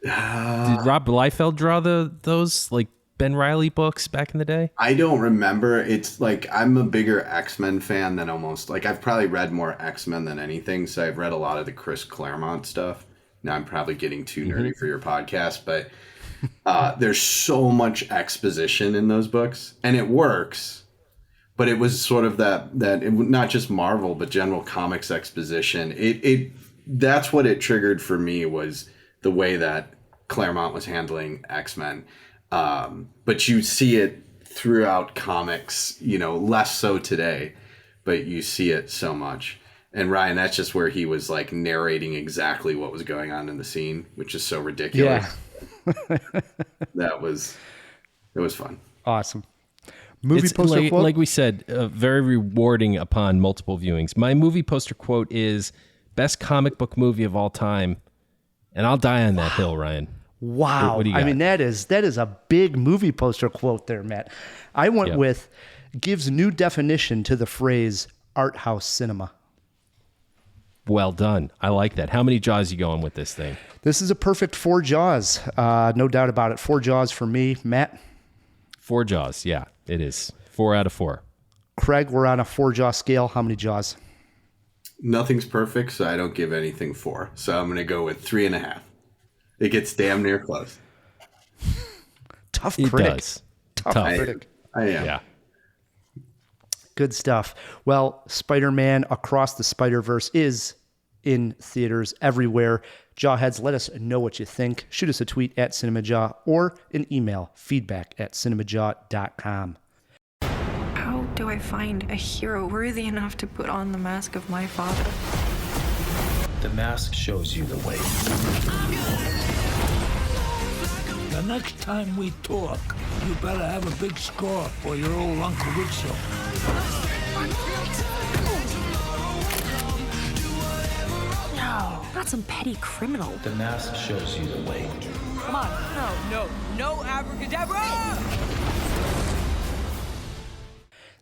Did Rob Liefeld draw those like Ben Reilly books back in the day? I don't remember. It's like I'm a bigger X-Men fan than almost, like, I've probably read more X-Men than anything, so I've read a lot of the Chris Claremont stuff. Now I'm probably getting too nerdy for your podcast, but there's so much exposition in those books, and it works. But it was sort of that not just Marvel but general comics exposition. That's what it triggered for me, was the way that Claremont was handling X-Men. But you see it throughout comics, you know, less so today, but you see it so much. And Ryan, that's just where he was like narrating exactly what was going on in the scene, which is so ridiculous. Yeah. It was fun. Awesome. Movie poster quote? Like we said, very rewarding upon multiple viewings. My movie poster quote is best comic book movie of all time. And I'll die on that hill, Ryan. Wow. What do you got? I mean, that is a big movie poster quote there, Matt. I went with gives new definition to the phrase art house cinema. Well done. I like that. How many jaws you going with this thing? This is a perfect 4 jaws. No doubt about it. 4 jaws for me. Matt? 4 jaws. Yeah, it is. 4 out of 4. Craig, we're on a 4 jaw scale. How many jaws? Nothing's perfect, so I don't give anything 4. So I'm going to go with 3.5. It gets damn near close. Tough It critic. does. Tough critic. I am. Yeah. Good stuff. Well, Spider-Man Across the Spider-Verse is in theaters everywhere. Jawheads, let us know what you think. Shoot us a tweet at CinemaJaw or an email, feedback@cinemajaw.com. How do I find a hero worthy enough to put on the mask of my father? The mask shows you the way. The next time we talk, you better have a big score for your old Uncle Richo. No, not some petty criminal. The mask shows you the way. Come on. No abracadabra!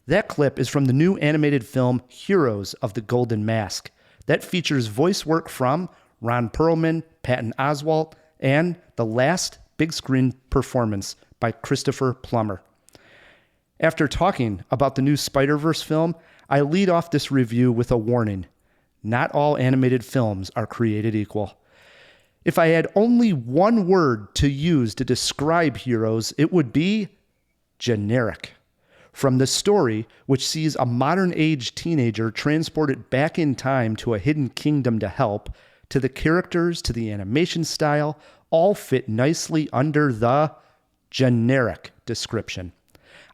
That clip is from the new animated film Heroes of the Golden Mask. That features voice work from Ron Perlman, Patton Oswalt, and the last big screen performance by Christopher Plummer. After talking about the new Spider-Verse film, I lead off this review with a warning. Not all animated films are created equal. If I had only one word to use to describe Heroes, it would be generic. From the story, which sees a modern-age teenager transported back in time to a hidden kingdom to help, to the characters, to the animation style, all fit nicely under the generic description.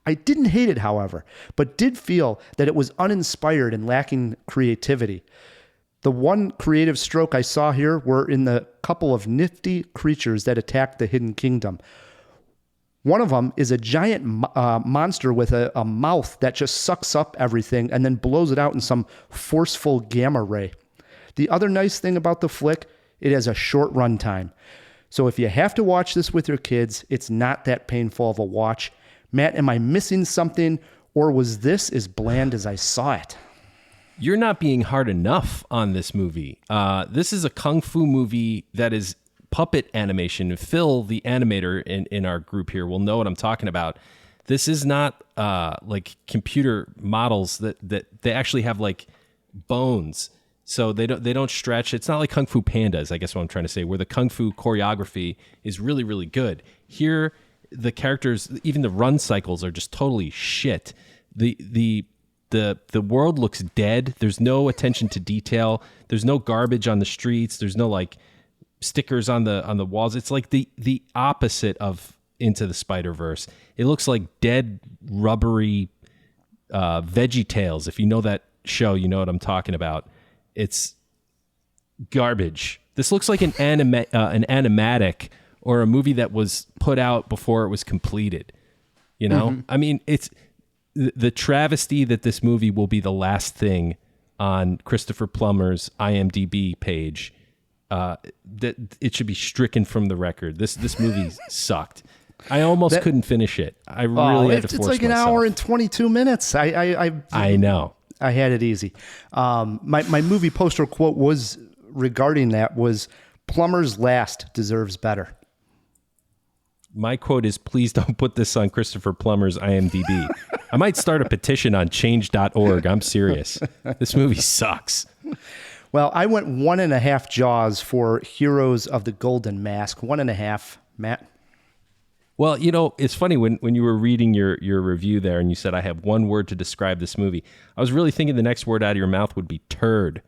I didn't hate it, however, but did feel that it was uninspired and lacking creativity. The one creative stroke I saw here were in the couple of nifty creatures that attacked the hidden kingdom. One of them is a giant monster with a mouth that just sucks up everything and then blows it out in some forceful gamma ray. The other nice thing about the flick, it has a short runtime. So if you have to watch this with your kids, it's not that painful of a watch. Matt, am I missing something, or was this as bland as I saw it? You're not being hard enough on this movie. This is a kung fu movie that is puppet animation. Phil, the animator in our group here, will know what I'm talking about. This is not like computer models that they actually have like bones. So they don't stretch. It's not like Kung Fu Pandas, I guess what I'm trying to say, where the Kung Fu choreography is really, really good. Here, the characters, even the run cycles are just totally shit. The world looks dead. There's no attention to detail. There's no garbage on the streets. There's no like stickers on the walls. It's like the opposite of Into the Spider-Verse. It looks like dead, rubbery Veggie Tales. If you know that show, you know what I'm talking about. It's garbage. This looks like an animatic or a movie that was put out before it was completed. You know? Mm-hmm. I mean, it's the travesty that this movie will be the last thing on Christopher Plummer's IMDb page. That it should be stricken from the record. This movie sucked. I almost couldn't finish it. I really had to force myself. It's like an hour and 22 minutes. I know. I had it easy. My movie poster quote was regarding that was, Plummer's last deserves better. My quote is, please don't put this on Christopher Plummer's IMDb. I might start a petition on change.org. I'm serious. This movie sucks. Well, I went 1.5 Jaws for Heroes of the Golden Mask. 1.5, Matt. Well, you know, it's funny when you were reading your review there and you said I have one word to describe this movie. I was really thinking the next word out of your mouth would be turd.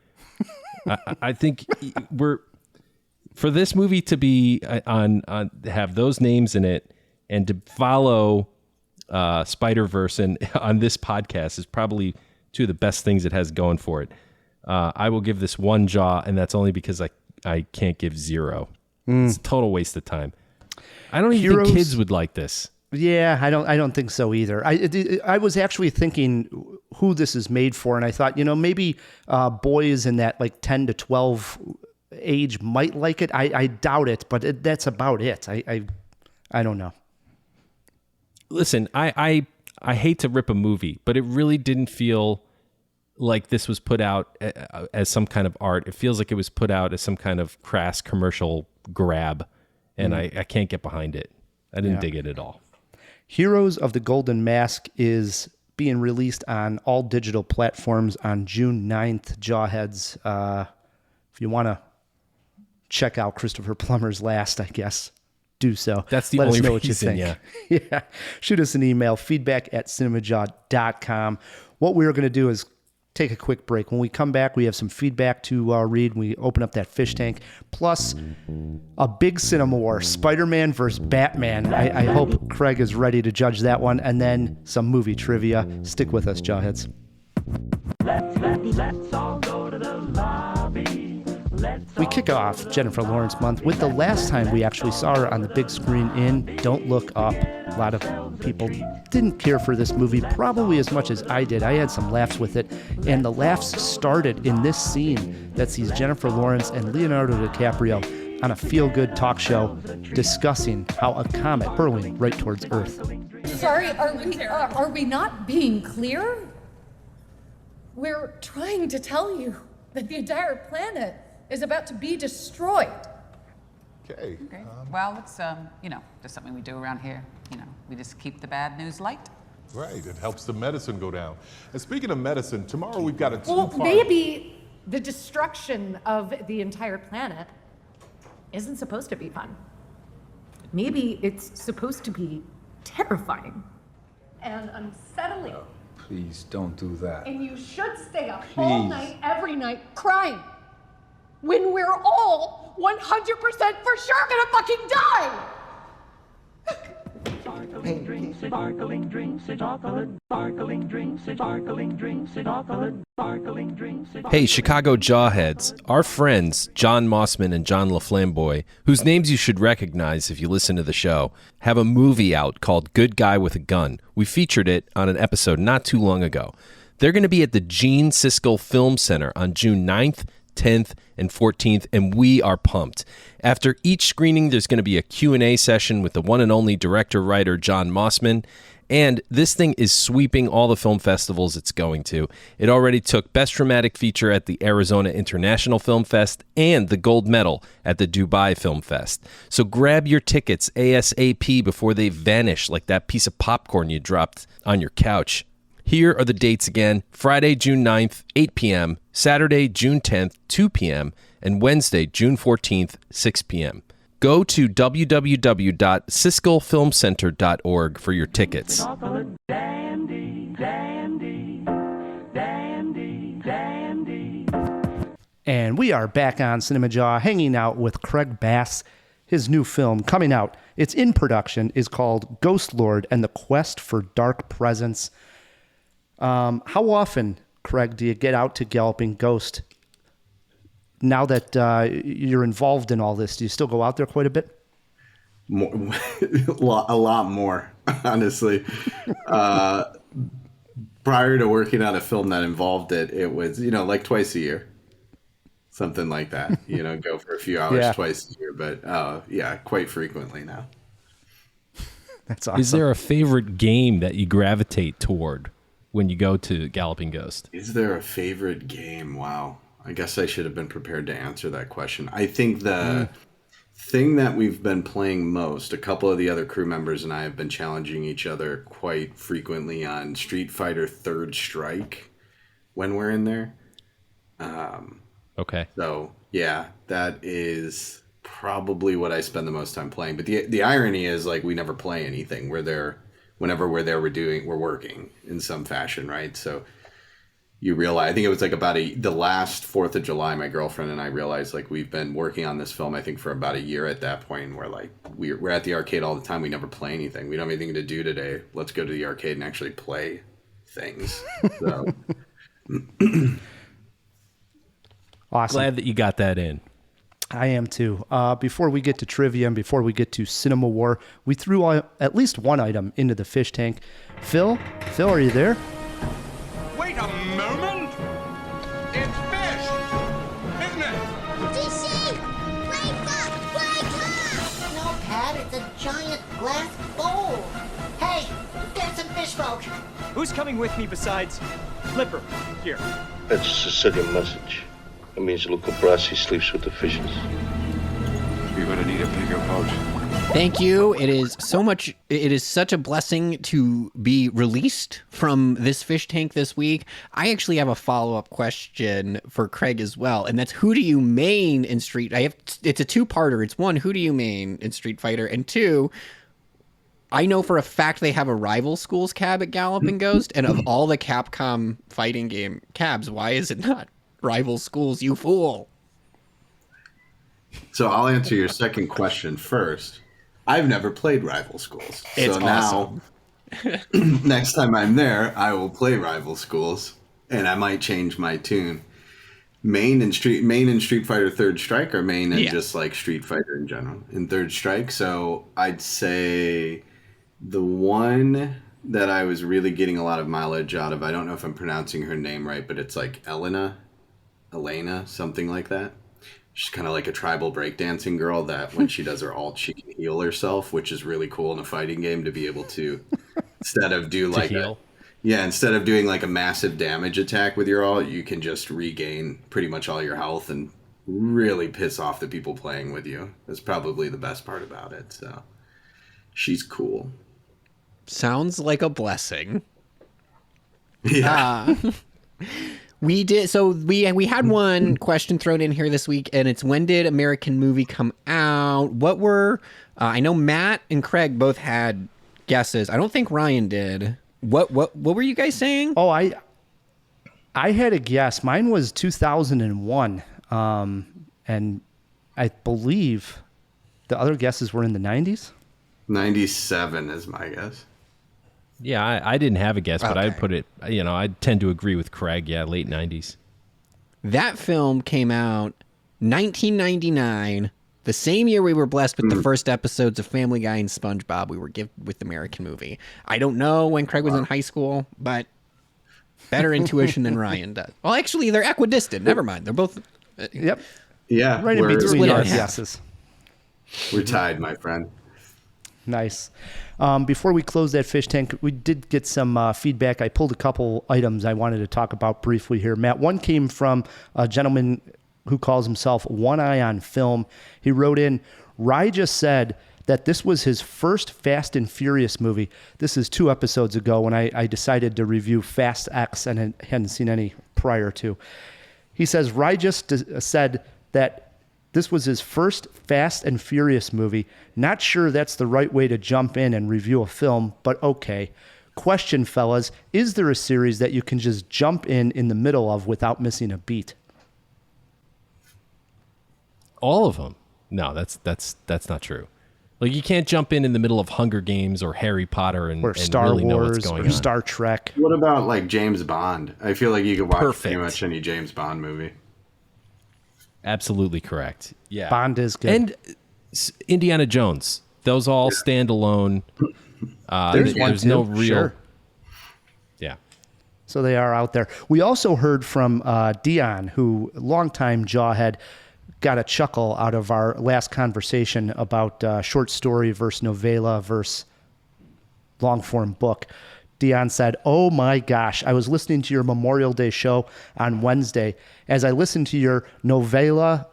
I think for this movie to be on have those names in it and to follow Spider-Verse and on this podcast is probably two of the best things it has going for it. I will give this 1 jaw, and that's only because I can't give 0. It's a total waste of time. I don't even think kids would like this. Yeah, I don't think so either. I was actually thinking who this is made for, and I thought, maybe boys in that like 10 to 12 age might like it. I doubt it, but that's about it. I don't know. Listen, I hate to rip a movie, but it really didn't feel like this was put out as some kind of art. It feels like it was put out as some kind of crass commercial grab, and I can't get behind it. I didn't dig it at all. Heroes of the Golden Mask is being released on all digital platforms on June 9th. Jawheads, if you want to check out Christopher Plummer's last, I guess, do so. That's the Let only us know what reason, you think. Yeah. Shoot us an email, feedback@cinemajaw.com. What we're going to do is take a quick break. When we come back, we have some feedback to read. We open up that fish tank. Plus, a big CinemaWAR, Spider-Man versus Batman. I hope Craig is ready to judge that one. And then some movie trivia. Stick with us, Jawheads. Let's all go to the lobby. We kick off Jennifer Lawrence month with the last time we actually saw her on the big screen in Don't Look Up. A lot of people didn't care for this movie probably as much as I did. I had some laughs with it, and the laughs started in this scene that sees Jennifer Lawrence and Leonardo DiCaprio on a feel-good talk show discussing how a comet hurling right towards Earth. Sorry, are we not being clear? We're trying to tell you that the entire planet is about to be destroyed. Okay. Well, it's, just something we do around here. We just keep the bad news light. Right, it helps the medicine go down. And speaking of medicine, tomorrow we've got a Well, two-part... maybe the destruction of the entire planet isn't supposed to be fun. Maybe it's supposed to be terrifying and unsettling. Please don't do that. And you should stay up all night, every night, crying. When we're all 100% for sure gonna fucking die! Sparkling drinks, sparkling drinks, chocolate. Sparkling drinks, sparkling drinks, chocolate. Sparkling drinks. Hey, Chicago Jawheads, our friends John Mossman and John LaFlamboy, whose names you should recognize if you listen to the show, have a movie out called Good Guy with a Gun. We featured it on an episode not too long ago. They're going to be at the Gene Siskel Film Center on June 9th, 10th, and 14th, and we are pumped. After each screening, there's going to be a Q&A session with the one and only director-writer John Mossman, and this thing is sweeping all the film festivals it's going to. It already took Best Dramatic Feature at the Arizona International Film Fest and the gold medal at the Dubai Film Fest. So grab your tickets ASAP before they vanish like that piece of popcorn you dropped on your couch. Here are the dates again: Friday, June 9th, 8 p.m., Saturday, June 10th, 2 p.m., and Wednesday, June 14th, 6 p.m. Go to www.siskelfilmcenter.org for your tickets. And we are back on CinemaJaw, hanging out with Craig Bass. His new film coming out, it's in production, is called Ghostlord and the Quest for Dark Presence. How often, Craig, do you get out to Galloping Ghost? Now that you're involved in all this, do you still go out there quite a bit? More, a lot more, honestly. Prior to working on a film that involved it, it was, like twice a year. Something like that. Go for a few hours twice a year. But, quite frequently now. That's awesome. Is there a favorite game that you gravitate toward when you go to Galloping Ghost? Is there a favorite game? Wow. I guess I should have been prepared to answer that question. I think the thing that we've been playing most, a couple of the other crew members and I have been challenging each other quite frequently on Street Fighter Third Strike when we're in there. Okay. So, yeah, that is probably what I spend the most time playing. But the irony is, we never play anything. We're there. Whenever we're there, we're working in some fashion, right? So you realize, I think it was the last 4th of July, my girlfriend and I realized we've been working on this film, I think for about a year at that point. And we're at the arcade all the time. We never play anything. We don't have anything to do today. Let's go to the arcade and actually play things. So. Awesome. Glad that you got that in. I am too. Before we get to trivia and before we get to CinemaWAR, we threw at least one item into the fish tank. Phil, are you there? Wait a moment! It's fish! Isn't it? DC! Wake up! No, Pat, it's a giant glass bowl. Hey, get some fish folk. Who's coming with me besides Flipper? Here. That's a Sicilian message. It means Luca Brasi sleeps with the fishes. You're gonna need a bigger boat. Thank you. It is such a blessing to be released from this fish tank this week. I actually have a follow-up question for Craig as well, and that's who do you main in Street? It's a two-parter. It's one, who do you main in Street Fighter? And two, I know for a fact they have a rival schools cab at Galloping Ghost, and of all the Capcom fighting game cabs, why is it not rival schools, you fool? So I'll answer your second question first. I've never played Rival Schools. It's awesome. Now, next time I'm there, I will play Rival Schools, and I might change my tune. Main in Street Fighter Third Strike, or main in just like Street Fighter in general? In Third Strike, so I'd say the one that I was really getting a lot of mileage out of, I don't know if I'm pronouncing her name right, but it's like Elena, something like that. She's kind of like a tribal breakdancing girl that when she does her ult, she can heal herself, which is really cool in a fighting game to be able to, instead of doing like a massive damage attack with your ult, you can just regain pretty much all your health and really piss off the people playing with you. That's probably the best part about it. So she's cool. Sounds like a blessing. Yeah. We did. So we had one question thrown in here this week, and it's when did American Movie come out? What were I know Matt and Craig both had guesses. I don't think Ryan did. What were you guys saying? Oh, I had a guess. Mine was 2001, and I believe the other guesses were in the 90s. 97 is my guess. Yeah, I didn't have a guess, but I'd put it, I tend to agree with Craig. Yeah, late 90s. That film came out 1999, the same year we were blessed with the first episodes of Family Guy and SpongeBob we were given with American Movie. I don't know when Craig was in high school, but better intuition than Ryan does. Well, actually, they're equidistant. Never mind. They're both... Yep. Yeah. Right in between our guesses. We're tied, my friend. Nice. Before we close that fish tank, we did get some feedback. I pulled a couple items I wanted to talk about briefly here. Matt, one came from a gentleman who calls himself One Eye on Film. He wrote in, Rye just said that this was his first Fast and Furious movie. This is 2 episodes ago when I decided to review Fast X and hadn't seen any prior to. He says, Rye just said that this was his first Fast and Furious movie. Not sure that's the right way to jump in and review a film, but okay. Question, fellas, is there a series that you can just jump in the middle of without missing a beat? All of them. No, that's not true. Like, you can't jump in the middle of Hunger Games or Harry Potter and Star really know Wars what's going or on. Star Trek. What about like James Bond? I feel like you could watch pretty much any James Bond movie. Absolutely correct. Yeah. Bond is good. And Indiana Jones. Those all stand alone. There's no real... Sure. Yeah. So they are out there. We also heard from Dion, who, longtime Jawhead, got a chuckle out of our last conversation about short story versus novella versus long-form book. Dion said, oh my gosh, I was listening to your Memorial Day show on Wednesday. As I listened to your novella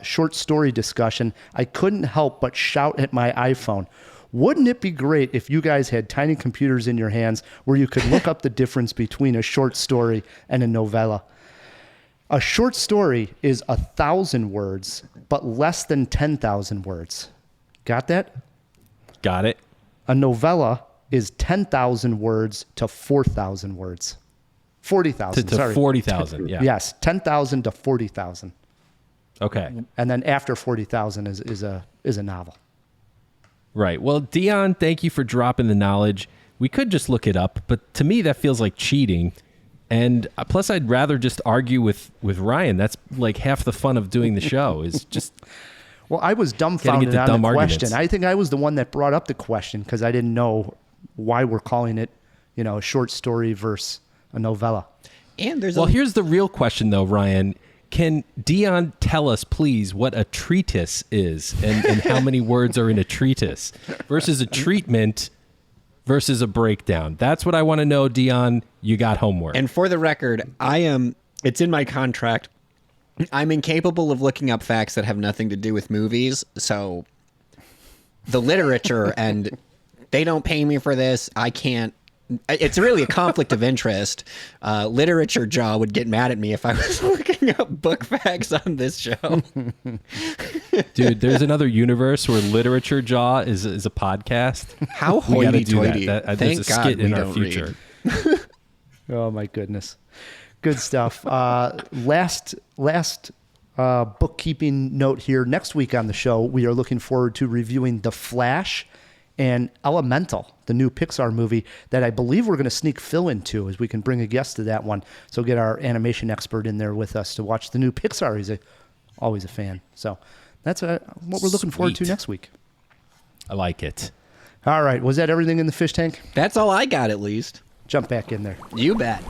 short story discussion, I couldn't help but shout at my iPhone. Wouldn't it be great if you guys had tiny computers in your hands where you could look up the difference between a short story and a novella? A short story is 1,000 words, but less than 10,000 words. Got that? Got it. A novella is 10,000 words to 4,000 words. 40,000, to 40,000, yeah. Yes, 10,000 to 40,000. Okay. And then after 40,000 is a novel. Right. Well, Dion, thank you for dropping the knowledge. We could just look it up, but to me that feels like cheating. And plus, I'd rather just argue with Ryan. That's like half the fun of doing the show is just... Well, I was dumbfounded on the question. Arguments. I think I was the one that brought up the question because I didn't know why we're calling it, a short story versus a novella. And there's here's the real question, though, Ryan. Can Dion tell us, please, what a treatise is and how many words are in a treatise versus a treatment versus a breakdown? That's what I want to know, Dion. You got homework. And for the record, it's in my contract. I'm incapable of looking up facts that have nothing to do with movies. So the literature, and they don't pay me for this. I can't. It's really a conflict of interest. CinemaJaw would get mad at me if I was looking up book facts on this show. Dude, there's another universe where CinemaJaw is a podcast. How We gotta do hoity-toity. that. Thank There's a God skit we in our don't future. Oh my goodness. Good stuff. Last bookkeeping note here. Next week on the show, we are looking forward to reviewing The Flash and Elemental, the new Pixar movie that I believe we're going to sneak Phil into, as we can bring a guest to that one. So get our animation expert in there with us to watch the new Pixar. He's always a fan. So that's what we're looking forward to next week. I like it. All right. Was that everything in the fish tank? That's all I got, at least. Jump back in there. You bet.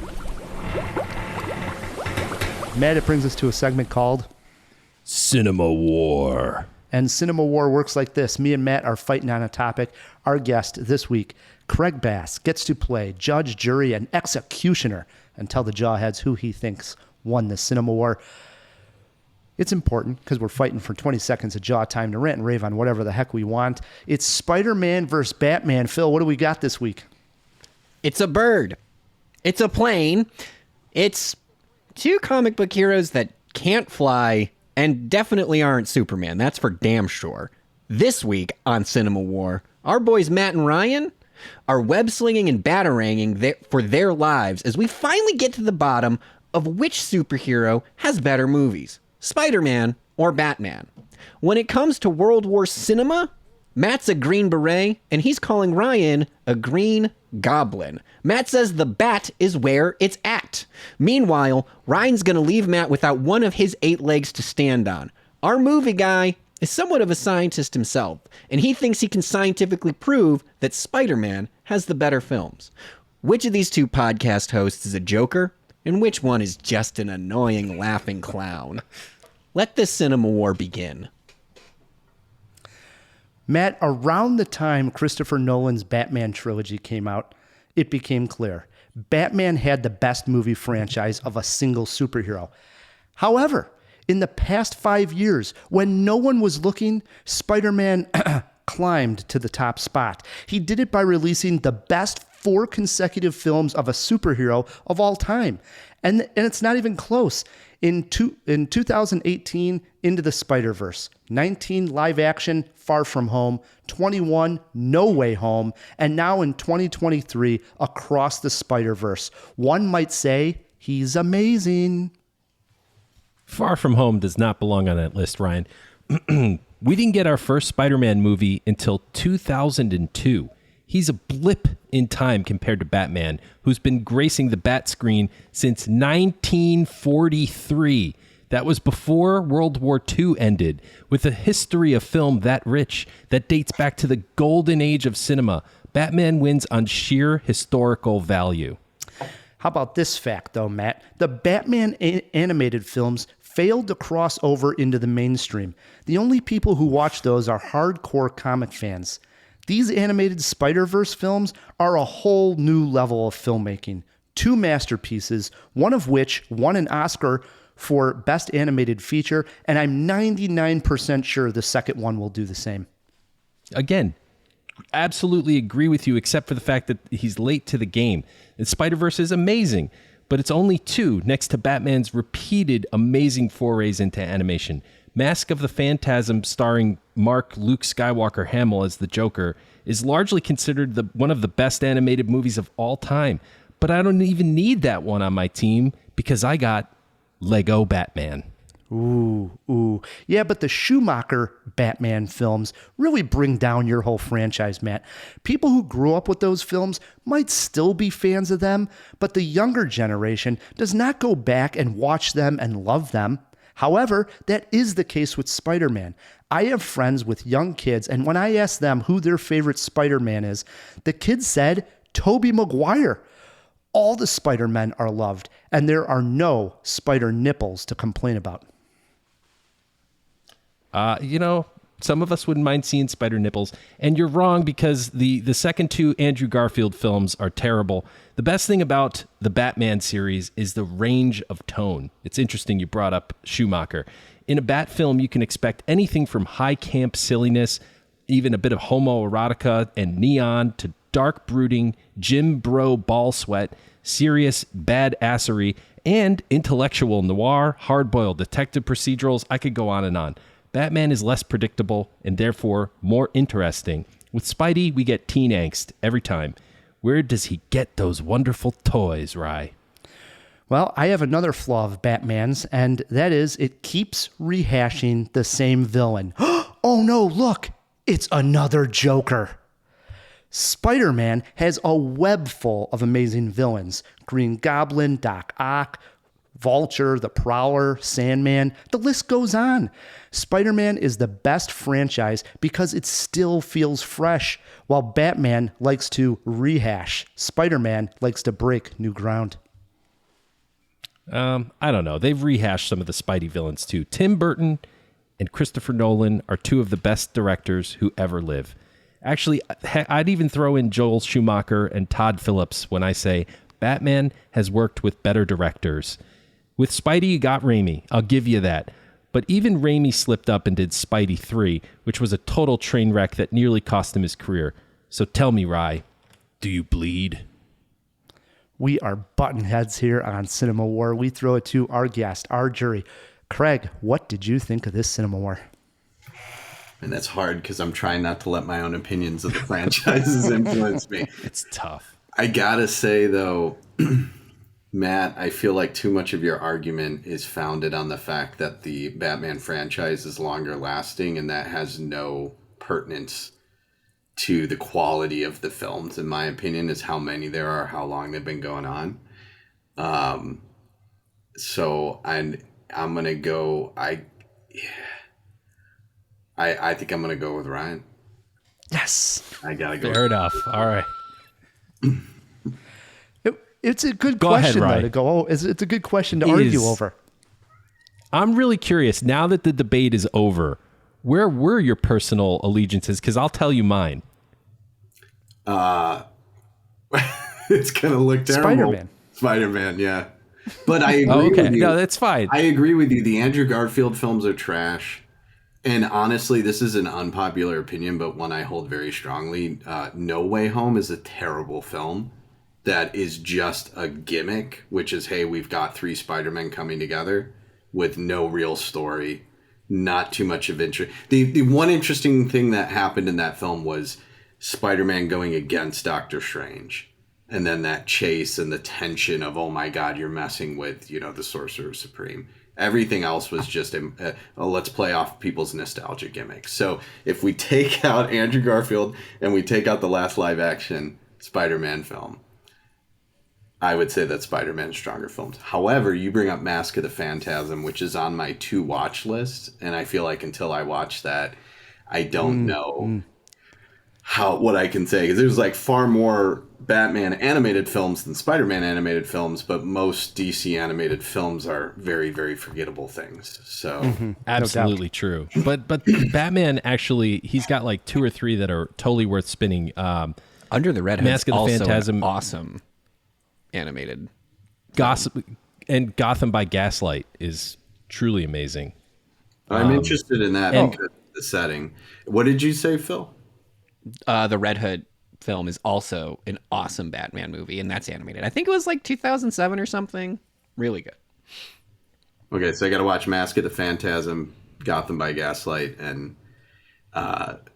Matt, it brings us to a segment called CinemaWAR. And CinemaWAR works like this. Me and Matt are fighting on a topic. Our guest this week, Craig Bass, gets to play judge, jury, and executioner and tell the jawheads who he thinks won the CinemaWAR. It's important because we're fighting for 20 seconds of jaw time to rant and rave on whatever the heck we want. It's Spider-Man versus Batman. Phil, what do we got this week? It's a bird. It's a plane. It's two comic book heroes that can't fly and definitely aren't Superman. That's for damn sure. This week on CinemaWAR, our boys Matt and Ryan are web-slinging and bataranging for their lives as we finally get to the bottom of which superhero has better movies, Spider-Man or Batman. When it comes to World War cinema, Matt's a Green Beret, and he's calling Ryan a Green Goblin. Matt says the bat is where it's at. Meanwhile, Ryan's going to leave Matt without one of his 8 legs to stand on. Our movie guy is somewhat of a scientist himself, and he thinks he can scientifically prove that Spider-Man has the better films. Which of these two podcast hosts is a joker, and which one is just an annoying laughing clown? Let this CinemaWAR begin. Matt, around the time Christopher Nolan's Batman trilogy came out, it became clear Batman had the best movie franchise of a single superhero. However, in the past 5 years, when no one was looking, Spider-Man climbed to the top spot. He did it by releasing the best 4 consecutive films of a superhero of all time. And it's not even close. In 2018, Into the Spider-Verse, 19 live action, Far From Home, 21 No Way Home, and now in 2023, Across the Spider-Verse. One might say he's amazing. Far From Home does not belong on that list, Ryan. We didn't get our first Spider-Man movie until 2002. He's a blip in time compared to Batman, who's been gracing the bat screen since 1943. That was before World War II ended. With a history of film that rich, that dates back to the golden age of cinema, Batman wins on sheer historical value. How about this fact, though, Matt? The Batman animated films failed to cross over into the mainstream. The only people who watch those are hardcore comic fans. These animated Spider-Verse films are a whole new level of filmmaking. 2 masterpieces, one of which won an Oscar for Best Animated Feature, and I'm 99% sure the second one will do the same. Again, absolutely agree with you, except for the fact that he's late to the game. And Spider-Verse is amazing, but it's only 2 next to Batman's repeated amazing forays into animation. Mask of the Phantasm, starring Mark Luke Skywalker Hamill as the Joker, is largely considered one of the best animated movies of all time. But I don't even need that one on my team because I got Lego Batman. Ooh. Yeah, but the Schumacher Batman films really bring down your whole franchise, Matt. People who grew up with those films might still be fans of them, but the younger generation does not go back and watch them and love them. However, that is the case with Spider-Man. I have friends with young kids, and when I asked them who their favorite Spider-Man is, the kids said Tobey Maguire. All the Spider-Men are loved, and there are no spider nipples to complain about. Some of us wouldn't mind seeing spider nipples, and you're wrong because the second 2 Andrew Garfield films are terrible. The best thing about the Batman series is the range of tone. It's interesting you brought up Schumacher. In a Bat film, you can expect anything from high camp silliness even a bit of homoerotica and neon to dark brooding, Jim Bro ball sweat, serious badassery, and intellectual noir, hard-boiled detective procedurals. I could go on and on. Batman is less predictable and therefore more interesting. With Spidey, we get teen angst every time. Where does he get those wonderful toys, Rye? Well, I have another flaw of Batman's, and that is it keeps rehashing the same villain. Oh no, look, it's another Joker. Spider-Man has a web full of amazing villains. Green Goblin, Doc Ock, Vulture, the Prowler, Sandman, the list goes on. Spider-Man is the best franchise because it still feels fresh, while Batman likes to rehash. Spider-Man likes to break new ground. I don't know. They've rehashed some of the Spidey villains too. Tim Burton and Christopher Nolan are two of the best directors who ever live. Actually, I'd even throw in Joel Schumacher and Todd Phillips when I say Batman has worked with better directors. With Spidey, you got Raimi. I'll give you that. But even Raimi slipped up and did Spidey 3, which was a total train wreck that nearly cost him his career. So tell me, Rye, do you bleed? We are button heads here on Cinema War. We throw it to our guest, our jury. Craig, what did you think of this Cinema War? And that's hard because I'm trying not to let my own opinions of the franchises influence me. It's tough. I gotta say, though, Matt, I feel like too much of your argument is founded on the fact that the Batman franchise is longer lasting, and that has no pertinence to the quality of the films, in my opinion, is how many there are, how long they've been going on. So I'm gonna go. I think I'm gonna go with Ryan. Yes, I gotta go. Fair enough. All right. It's a good Go question ahead, though, Ryan. to go. It's a good question to argue over. I'm really curious now that the debate is over. Where were your personal allegiances? Because I'll tell you mine. It's gonna look terrible. Spider-Man, yeah. But I agree with you. No, that's fine. I agree with you. The Andrew Garfield films are trash. And honestly, this is an unpopular opinion, but one I hold very strongly. No Way Home is a terrible film that is just a gimmick, which is, hey, we've got 3 Spider-Men coming together with no real story, not too much of interest. The one interesting thing that happened in that film was Spider-Man going against Doctor Strange. And then that chase and the tension of, oh my God, you're messing with, the Sorcerer Supreme. Everything else was just let's play off people's nostalgia gimmicks. So if we take out Andrew Garfield and we take out the last live action Spider-Man film, I would say that Spider-Man's stronger films. However, you bring up Mask of the Phantasm, which is on my to watch list, and I feel like until I watch that, I don't know what I can say, because there's far more Batman animated films than Spider-Man animated films, but most DC animated films are very, very forgettable things. So Absolutely true. But Batman actually, he's got 2 or 3 that are totally worth spinning. Under the Red Hood's Mask of the also Phantasm, an awesome animated. And Gotham by Gaslight is truly amazing. I'm interested in that because of the setting. What did you say, Phil? The Red Hood film is also an awesome Batman movie, and that's animated. I think it was 2007 or something. Really good. Okay, so I got to watch Mask of the Phantasm, Gotham by Gaslight, and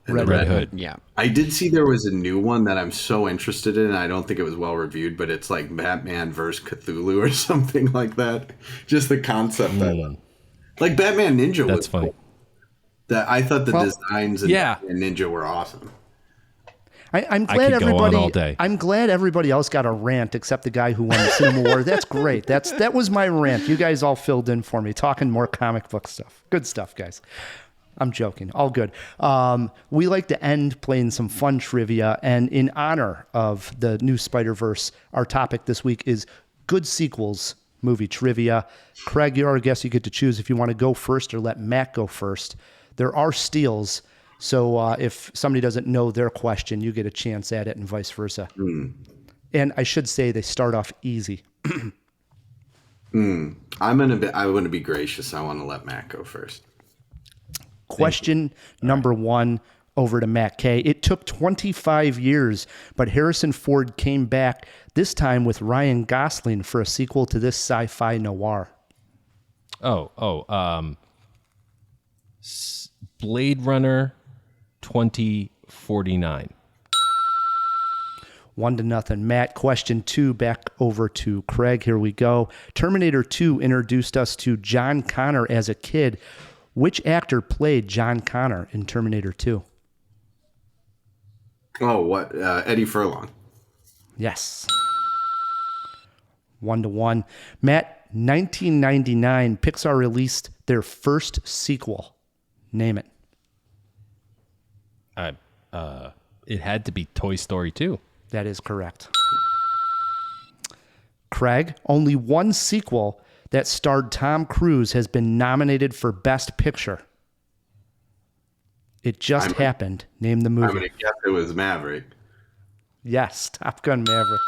Red Hood. Yeah. I did see there was a new one that I'm so interested in. I don't think it was well reviewed, but it's like Batman versus Cthulhu or something like that. Just the concept of it. Like Batman Ninja was funny. Cool. That I thought the designs in yeah. Batman Ninja were awesome. I'm glad I'm glad everybody else got a rant except the guy who won the Cinema War. That's great. That was my rant. You guys all filled in for me, talking more comic book stuff. Good stuff, guys. I'm joking. All good. We like to end playing some fun trivia, and in honor of the new Spider-Verse, our topic this week is good sequels movie trivia. Craig, you're our guest. You get to choose if you want to go first or let Matt go first. There are steals. So if somebody doesn't know their question, you get a chance at it and vice versa. And I should say they start off easy. I want to be gracious. I want to let Matt go first. Question number 1. over to Matt K. It took 25 years, but Harrison Ford came back, this time with Ryan Gosling, for a sequel to this sci-fi noir. Blade Runner 2049. 1-0. Matt, question 2, back over to Craig. Here we go. Terminator 2 introduced us to John Connor as a kid. Which actor played John Connor in Terminator 2? Eddie Furlong. Yes. 1-1. Matt, 1999, Pixar released their first sequel. Name it. It had to be Toy Story 2. That is correct. Craig, only one sequel that starred Tom Cruise has been nominated for Best Picture. It just happened. Name the movie. I'm going to guess it was Maverick. Yes, Top Gun Maverick.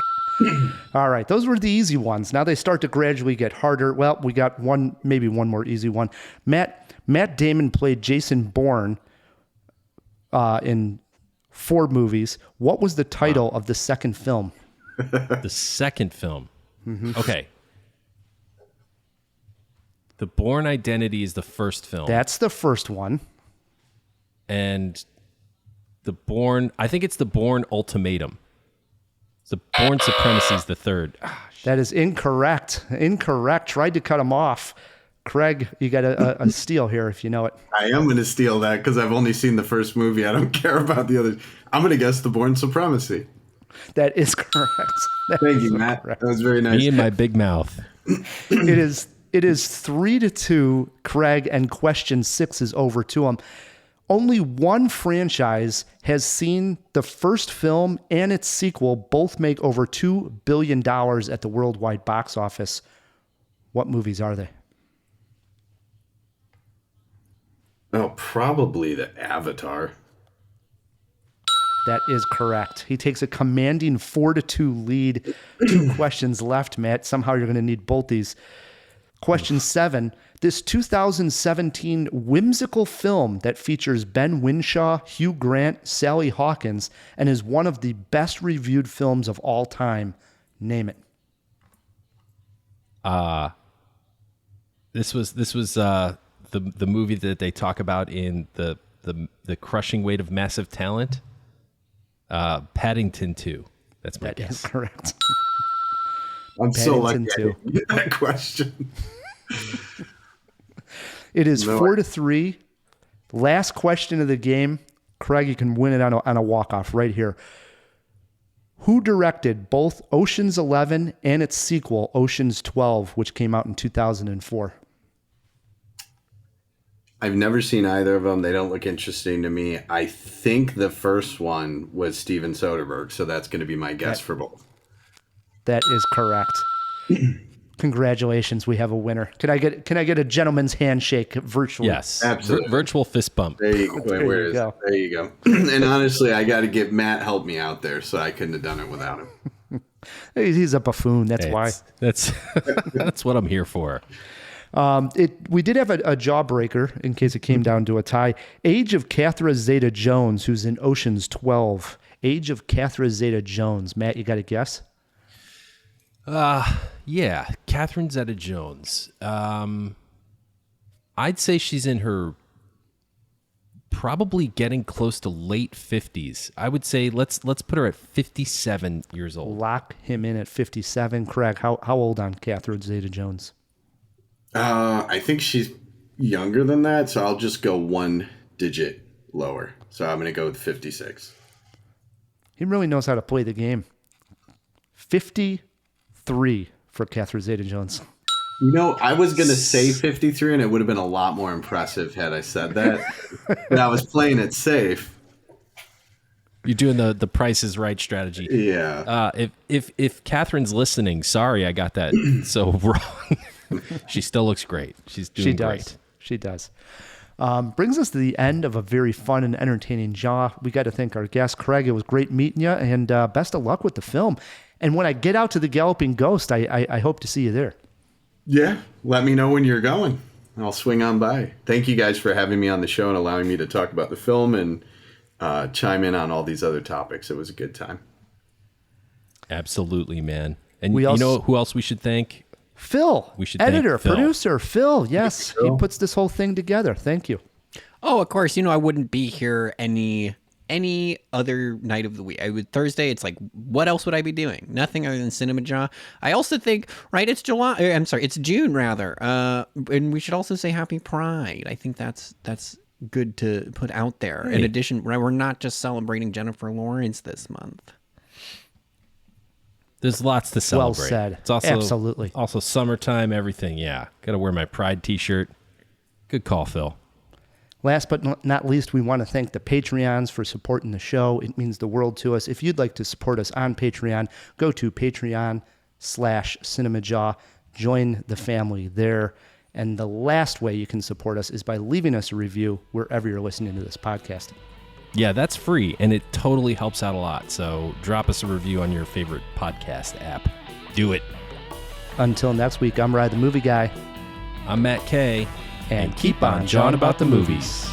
All right, those were the easy ones. Now they start to gradually get harder. Well, we got maybe one more easy one. Matt Damon played Jason Bourne in 4 movies. What was the title of the second film? The second film. Mm-hmm. Okay. The Bourne Identity is the first film. That's the first one. And I think it's the Bourne Ultimatum. The Bourne Supremacy is the third. That is incorrect. Incorrect. Tried to cut him off. Craig, you got a steal here if you know it. I am going to steal that because I've only seen the first movie. I don't care about the others. I'm going to guess the Bourne Supremacy. That is correct. Thank you, Matt. Correct. That was very nice. Me and my big mouth. It is 3-2, Craig, and question 6 is over to him. Only one franchise has seen the first film and its sequel both make over $2 billion at the worldwide box office. What movies are they? Oh, probably the Avatar. That is correct. He takes a commanding 4-2 lead. 2 questions left, Matt. Somehow you're going to need both these. Question 7. This 2017 whimsical film that features Ben Whishaw, Hugh Grant, Sally Hawkins, and is one of the best reviewed films of all time. Name it. This was the movie that they talk about in the Crushing Weight of Massive Talent. Paddington 2. That's my guess. That is correct. I'm so lucky I didn't get that question. It is 4-3. Last question of the game. Craig, you can win it on a walk-off right here. Who directed both Ocean's 11 and its sequel, Ocean's 12, which came out in 2004? I've never seen either of them. They don't look interesting to me. I think the first one was Steven Soderbergh, so that's going to be my guess for both. That is correct. Congratulations, we have a winner. Can I get a gentleman's handshake virtually? Yes, absolutely. Virtual fist bump. There you go. There you go. And honestly, I got to get Matt help me out there, so I couldn't have done it without him. He's a buffoon. That's why. That's what I'm here for. We did have a jawbreaker in case it came down to a tie. Age of Catherine Zeta-Jones, who's in Ocean's 12. Age of Catherine Zeta-Jones. Matt, you got a guess? Yeah, Catherine Zeta-Jones. I'd say she's in her probably getting close to late 50s. I would say let's put her at 57 years old. Lock him in at 57. Craig, how old on Catherine Zeta-Jones? I think she's younger than that, so I'll just go 1 digit lower. So I'm going to go with 56. He really knows how to play the game. 53 for Catherine Zeta-Jones. You know, I was going to say 53, and it would have been a lot more impressive had I said that. But I was playing it safe. You're doing the Price is Right strategy. Yeah. If Catherine's listening, sorry I got that so wrong. She still looks great. She's doing great. She does. Brings us to the end of a very fun and entertaining Jaw. We got to thank our guest, Craig. It was great meeting you, and best of luck with the film. And when I get out to the Galloping Ghost, I hope to see you there. Yeah, let me know when you're going. I'll swing on by. Thank you guys for having me on the show and allowing me to talk about the film and chime in on all these other topics. It was a good time. Absolutely, man. And We you also- know who else we should thank? Phil, We should thank editor, Phil. producer, Phil. Yes, he puts this whole thing together. Thank you. Oh, of course. I wouldn't be here any other night of the week. Thursday, it's like, what else would I be doing? Nothing other than CinemaJaw. I also think, right, it's June rather. And we should also say Happy Pride. I think that's good to put out there. Right. In addition, we're not just celebrating Jennifer Lawrence this month. There's lots to celebrate. Well said. It's also, Absolutely. Also summertime, everything. Yeah. Got to wear my Pride t-shirt. Good call, Phil. Last but not least, we want to thank the Patreons for supporting the show. It means the world to us. If you'd like to support us on Patreon, go to Patreon/CinemaJaw. Join the family there. And the last way you can support us is by leaving us a review wherever you're listening to this podcast. Yeah, that's free, and it totally helps out a lot. So drop us a review on your favorite podcast app. Do it. Until next week, I'm Ryan the Movie Guy. I'm Matt K. And keep on jawing about the movies.